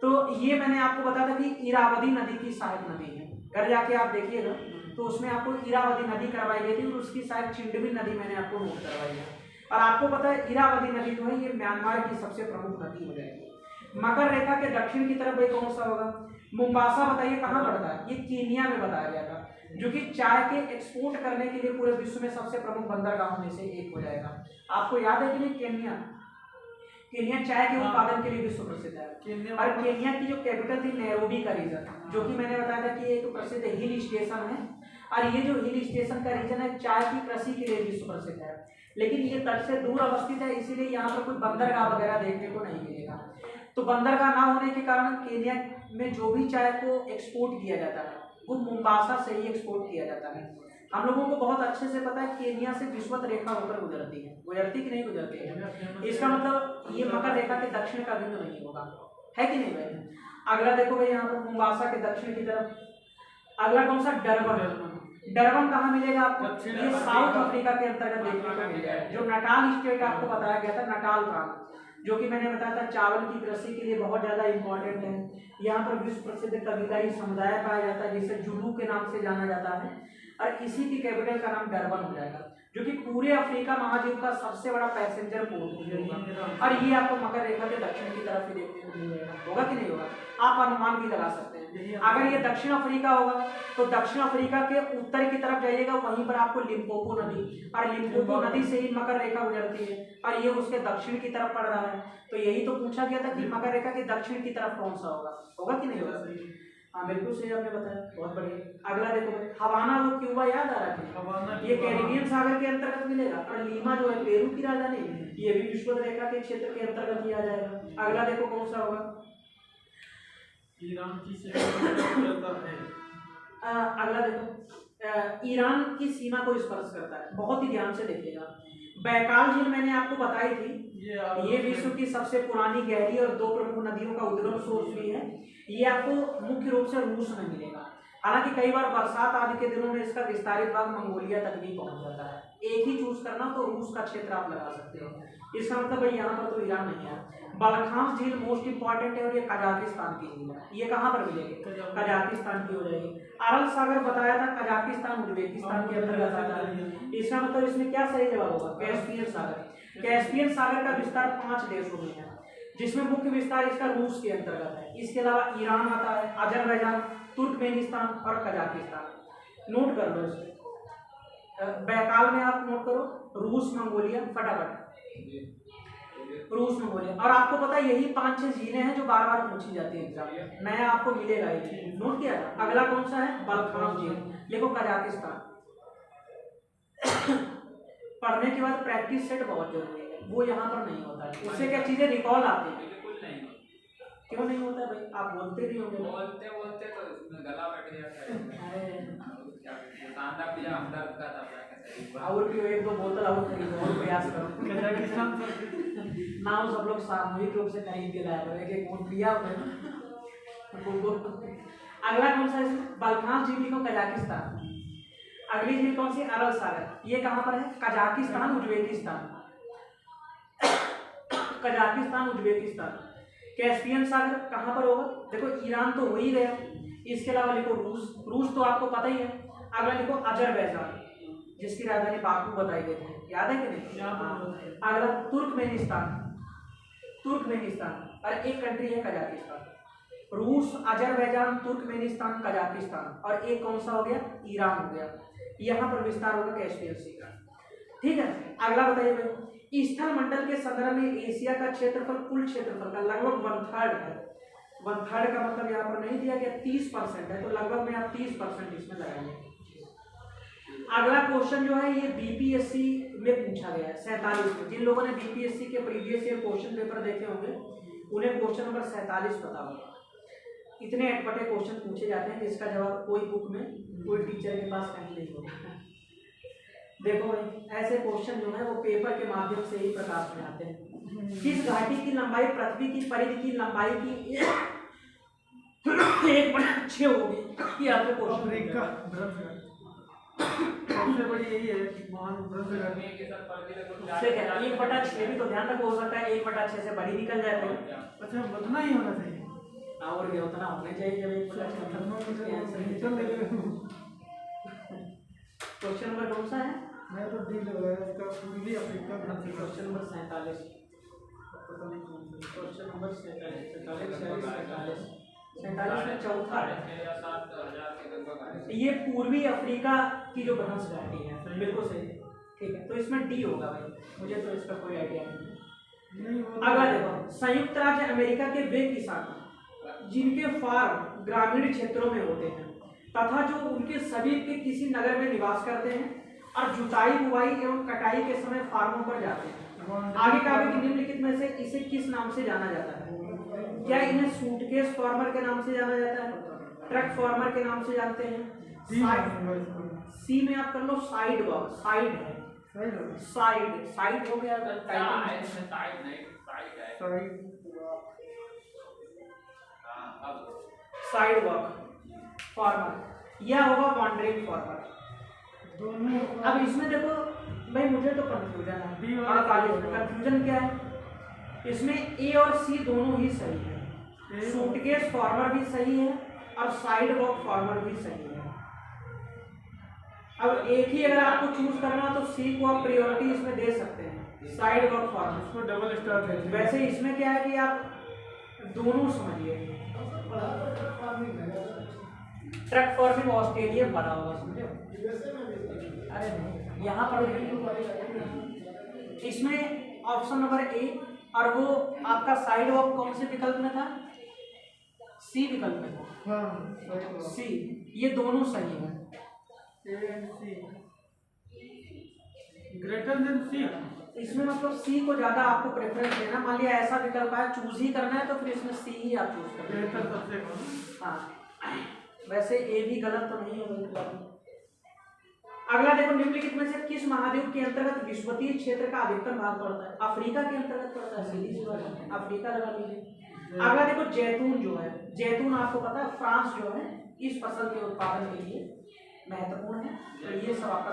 तो ये मैंने आपको बताया था कि इरावदी नदी की सहायक नदी है, घर जाके आप देखिएगा तो उसमें आपको इरावदी नदी करवाई गई थी और उसकी सहायक चिंडविन नदी मैंने आपको नोट करवाई है। और आपको पता है इरावदी नदी जो है ये म्यांमार की सबसे प्रमुख नदी हो जाएगी। मकर रेखा के दक्षिण की तरफ भाई कौन सा होगा, मुंबासा बताइए कहाँ पड़ता है, ये केनिया में बताया गया था, जो कि चाय के एक्सपोर्ट करने के लिए पूरे विश्व में सबसे प्रमुख बंदरगाहों में से एक हो जाएगा। आपको याद है कि नहीं, केनिया, केनिया चाय के उत्पादन के लिए विश्व प्रसिद्ध है। और केनिया की जो कैपिटल थी नैरोबी का रीजन, जो कि मैंने बताया था कि एक प्रसिद्ध हिल स्टेशन है। और ये जो हिल स्टेशन का रीजन है चाय की कृषि के लिए विश्व प्रसिद्ध है, लेकिन ये तट से दूर अवस्थित है, इसीलिए यहाँ पर कोई बंदरगाह वगैरह देखने को नहीं मिलेगा। तो बंदरगाह ना होने के कारण केनिया में जो भी चाय को एक्सपोर्ट किया जाता है वो मुंबासा से ही एक्सपोर्ट किया जाता है। हम लोगों को बहुत अच्छे से पता है केनिया से विषुवत रेखा होकर गुजरती है, गुजरती कि नहीं गुजरती है, इसका मतलब ये मकर रेखा के दक्षिण का बिंदु नहीं होगा, है कि नहीं भाई। अगला देखो भाई यहाँ पर मुंबासा के दक्षिण की तरफ, अगला कौन सा, डरबन। डरबन कहाँ मिलेगा आपको, ये साउथ अफ्रीका के अंतर्गत देखने को मिल जाएगा। जो नटाल स्टेट आपको बताया गया था, नटाल प्रांत, जो कि मैंने बताया था चावल की कृषि के लिए बहुत ज्यादा इंपॉर्टेंट है। यहाँ पर विश्व प्रसिद्ध कबीलाई समुदाय पाया जाता है जिसे जुलू के नाम से जाना जाता है, और इसी की कैपिटल का नाम डरबन हो जाएगा, जो कि पूरे अफ्रीका महाद्वीप का सबसे बड़ा पैसेंजर पोर्ट होगा। और ये आपको मकर रेखा के दक्षिण की तरफ ही देखने को मिल जाएगा, होगा कि नहीं होगा, आप अनुमान भी लगा सकते हैं। अगर ये दक्षिण अफ्रीका होगा तो दक्षिण अफ्रीका के उत्तर की तरफ जाइएगा, वहीं पर आपको लिम्पोपो नदी, और लिम्पोपो नदी से ही मकर रेखा गुजरती है और ये उसके दक्षिण की तरफ पड़ रहा है। तो यही तो पूछा गया था कि मकर रेखा के दक्षिण की तरफ कौन सा होगा, होगा कि नहीं होगा। हाँ बिल्कुल सही आपने बताया, बहुत बढ़िया। अगला देखो हवाना वो क्यूबा याद आ रहा है, ये कैरिबियन सागर के अंतर्गत मिलेगा। और लीमा जो है पेरू की राजधानी, ये भी विषुवत रेखा के क्षेत्र के अंतर्गत ही आ जाएगा। अगला देखो कौन सा होगा, ईरान की सीमा है। अगला देखो ईरान की सीमा को स्पर्श करता है, बहुत ही ध्यान से देखिएगा। बैकाल झील मैंने आपको बताई थी, ये विश्व की सबसे पुरानी गहरी और दो प्रमुख नदियों का उद्गम स्रोत भी है। ये आपको मुख्य रूप से रूस में मिलेगा, हालांकि कई बार बरसात आदि के दिनों में इसका विस्तारित भाग मंगोलिया तक भी पहुंच जाता है। एक ही चूज करना तो रूस का क्षेत्र आप लगा सकते हो, इसका मतलब भाई यहाँ पर तो ईरान नहीं है। बलखांस झील मोस्ट इंपॉर्टेंट है और ये कजाकिस्तान की झील है, ये कहाँ पर मिलेगी, कजाकिस्तान की हो जाएगी। अरल सागर बताया था कजाकिस्तान उज्बेकिस्तान के अंतर्गत आता है, इसका मतलब इसमें क्या सही जवाब होगा, कैस्पियन सागर। कैस्पियन सागर का विस्तार 5 देशों में है, जिसमें मुख्य विस्तार इसका रूस के अंतर्गत है। इसके अलावा ईरान आता है, अजरबैजान, तुर्कमेनिस्तान और कजाकिस्तान। नोट कर लो इसे, बैकाल में आप नोट करो, रूस, मंगोलिया, फटाफट रूस, मंगोलिया। और आपको पता है यही 5-6 झीलें हैं जो बार बार पूछी जाती है एग्जाम में, नया आपको मिलेगा ये, नोट किया। अगला कौन सा है, बलखांस झील, देखो कजाकिस्तान। पढ़ने के बाद प्रैक्टिस सेट बहुत जरूरी है, वो यहाँ पर नहीं होता है, उससे क्या चीजें रिकॉल आती है। क्यों नहीं होता है भाई, आप बोलते नहीं होंगे, बोलते बोलते तो इसमें गला बैठ जाता है। और भी 1-2 बोतल और खरीदो और प्रयास करो, नाव सब लोग सामूहिक रूप से खरीद के लाए, एक वोट दिया। अगला कौन सा है, बलखांस झील को कजाकिस्तान। अगली झील कौन सी, अरल सागर, ये कहाँ पर है, Kazakhstan, Uzbekistan. Kazakhstan, Uzbekistan. Caspian सागर कहाँ पर होगा? देखो ईरान तो हो ही गया, इसके अलावा लिखो रूस, रूस तो आपको पता ही है। अगला लिखो अजरबैजान, जिसकी राजधानी बाकू बताई गई थी, याद है कि नहीं? हाँ। अगला तुर्कमेनिस्तान, तुर्कमेनिस्तान, और एक कंट्री है कजाकिस्तान। रूस, अजरबैजान, तुर्कमेनिस्तान, कजाकिस्तान, और एक कौन सा हो गया? ईरान हो गया। यहाँ पर विस्तार होगा कैस्पियन सी का। ठीक है, अगला बताइए भाई, स्थल मंडल के संदर्भ में एशिया का क्षेत्रफल कुल क्षेत्रफल का लगभग 1/3 है। 1/3 का मतलब यहाँ पर नहीं दिया गया, 30% है, तो लगभग में आप 30% इसमें लगाइए। अगला क्वेश्चन जो है ये बीपीएससी में पूछा गया है 47 में। जिन लोगों ने बीपीएससी के प्रीवियस ईयर क्वेश्चन पेपर देखे होंगे उन्हें क्वेश्चन नंबर 47 पता होगा। इतने अटपटे क्वेश्चन पूछे जाते हैं जिसका जवाब कोई बुक में, कोई टीचर के पास कहीं नहीं होगा। देखो भाई, ऐसे क्वेश्चन जो है वो पेपर के माध्यम से ही प्रकाश में आते हैं। किस घाटी की लंबाई पृथ्वी की परिधि की लंबाई की 1/6 होगी? ये आपके क्वेश्चन सबसे बड़ी यही है कि महान ब्रह्म गर्मी के साथ पर्दे का कुछ उससे क्या 1/6 भी तो ध्यान रखो, हो सकता है 1/6 से बड़ी निकल जाए तो। अच्छा उतना ही होना चाहिए। और ये उतना होना चाहिए जब 1/6। क्वेश्चन नंबर कौन सा है? मैं तो डी लगाया इसका पूर्वी अफ्रीका घाटी। क्वेश्चन नंबर 47, क्वेश्चन नंबर 47 में चौथा ये पूर्वी अफ्रीका की जो बहस घाटी है, बिल्कुल सही। ठीक है, तो इसमें डी होगा भाई, मुझे तो इसका कोई आइडिया नहीं। अगला देखो, संयुक्त राज्य अमेरिका के वे किसान जिनके फार्म ग्रामीण क्षेत्रों में होते हैं तथा जो उनके सभी के किसी नगर में निवास करते हैं और जुताई, बुवाई एवं कटाई के समय फार्मों पर जाते हैं, आगे का आगे निम्नलिखित में से इसे किस नाम से जाना जाता है? क्या इन्हें सूटकेस फार्मर के नाम से जाना जाता है, ट्रक फार्मर के नाम से जानते हैं? सी में आप कर लो साइड वर्क, साइड है, साइड साइड हो गया, साइड वर्क फार्मर, यह होगा वॉन्डरिंग फार्मर। अब इसमें देखो भाई, मुझे तो कंफ्यूजन है, और कंफ्यूजन क्या है इसमें? ए और सी दोनों ही सही है, सूटकेस फार्मर भी सही है और साइड वर्क फार्मर भी सही है। अब एक ही अगर आपको चूज करना तो सी को आप प्रायोरिटी इसमें दे सकते हैं, साइड वर्क फार्मर, इसको डबल स्टार देते हैं। वैसे इसमें क्या है कि आप दोनों समझिए। ट्रक फार्मिंग ऑस्ट्रेलिया बना होगा, समझे? अरे नहीं, यहाँ पर इसमें ऑप्शन नंबर ए, और वो आपका साइड वर्क कौन से विकल्प में था? सी विकल्प में था। हाँ, सी, ये दोनों सही है। ग्रेटर देन सी, इसमें मतलब सी को ज्यादा आपको प्रेफरेंस देना। मान लिया ऐसा विकल्प है, चूज ही करना है तो फिर इसमें सी ही आप चूज करें। हाँ, वैसे ए भी गलत तो नहीं है। अगला देखो, निम्नलिखित में से किस महाद्वीप के अंतर्गत विषुवतीय क्षेत्र का अधिकतम भाग पड़ता है? अफ्रीका के अंतर्गत पड़ता है, सीधी सी बात है, अफ्रीका लगा लीजिए। अगला देखो, जैतून जो है, जैतून आपको पता है फ्रांस जो है इस फसल के उत्पादन के लिए महत्वपूर्ण है। तो ये सब आपका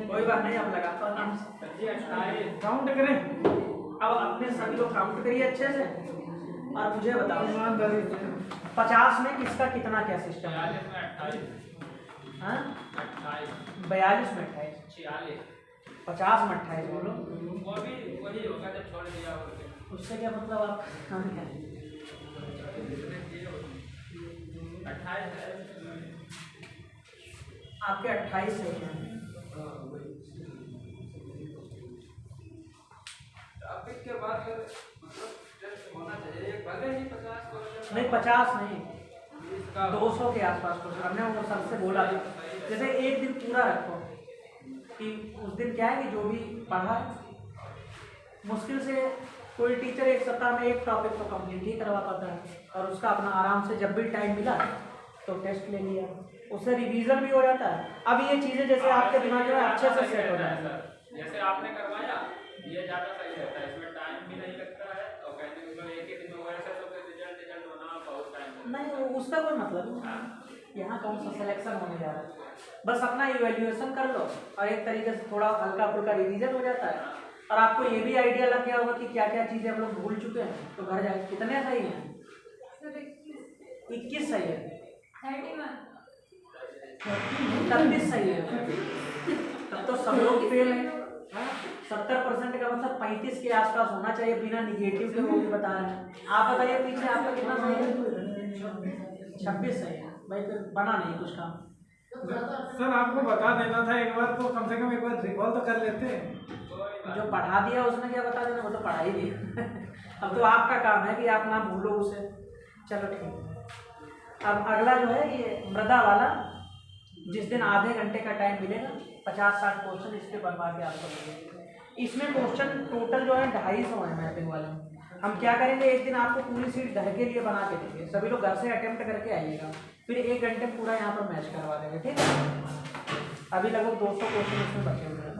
कोई बात नहीं, अब लगाता हूँ, काउंट करें। अब अपने सभी को काउंट करिए अच्छे से और मुझे बताओ 50 में किसका कितना क्या सिस्टम है? 42 में 28, 50 में 28 बोलो। वही होगा जब छोड़ दिया, उससे क्या मतलब? आप कहाँ क्या 28 आपके 28 सही है। के बाद फिर मतलब टेस्ट होना चाहिए, भले ही 50 नहीं 50 नहीं, 200 के आसपास कुछ हमने वो सबसे बोला था। जैसे एक दिन पूरा रखो कि उस दिन क्या है कि जो भी पढ़ा मुश्किल से कोई टीचर एक सप्ताह में एक टॉपिक तो कंप्लीट ही करवा पाता है, और उसका अपना आराम से जब भी टाइम मिला तो टेस्ट ले लिया, उससे रिवीजन भी हो जाता है। अब ये चीज़ें जैसे आपके दिमाग में अच्छे से सेट हो जाए, जैसे आपने करवाया ये ज़्यादा सही रहता है, इसमें टाइम भी नहीं लगता है और कहने को एक ही दिन में वैसे कोई मतलब नहीं, यहाँ कौन सा सिलेक्शन होने जा रहा है। बस अपना इवेल्युएशन कर लो और एक तरीके से थोड़ा हल्का फुल्का रिवीजन हो जाता है और आपको ये भी आइडिया लग गया होगा कि क्या क्या चीज़ें हम लोग भूल चुके हैं। तो घर जाए कितने सही हैं? 21 सही है, 31 सही है। तब तो सब लोग फेल हैं। 70% का मतलब 35 के आसपास होना चाहिए बिना निगेटिव के, वो भी बता रहे हैं। आप बताइए पीछे आपका कितना सही है? 26 सही है भाई, फिर बना नहीं कुछ काम। सर आपको बता देना था एक बार, तो कम से कम एक बार रिकॉल तो कर लेते। जो पढ़ा दिया उसने क्या बता देना, वो तो पढ़ा ही दिया। अब तो आपका काम है कि आप ना भूलो उसे। चलो ठीक है। अब अगला जो है ये मृदा वाला, जिस दिन आधे घंटे का टाइम मिलेगा 50-60 क्वेश्चन इस पे बनवा के आपको मिलेंगे। इसमें क्वेश्चन टोटल जो है 250 है मैपिंग वाले में। हम क्या करेंगे, एक दिन आपको पूरी सीट घर के लिए बना के देंगे, सभी लोग घर से अटेम्प्ट करके आइएगा, फिर 1 घंटे में पूरा यहाँ पर मैच करवा देंगे, ठीक है। अभी लगभग 200 क्वेश्चन इसमें बचे हुए हैं।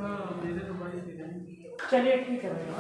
चलिए ठीक है भैया।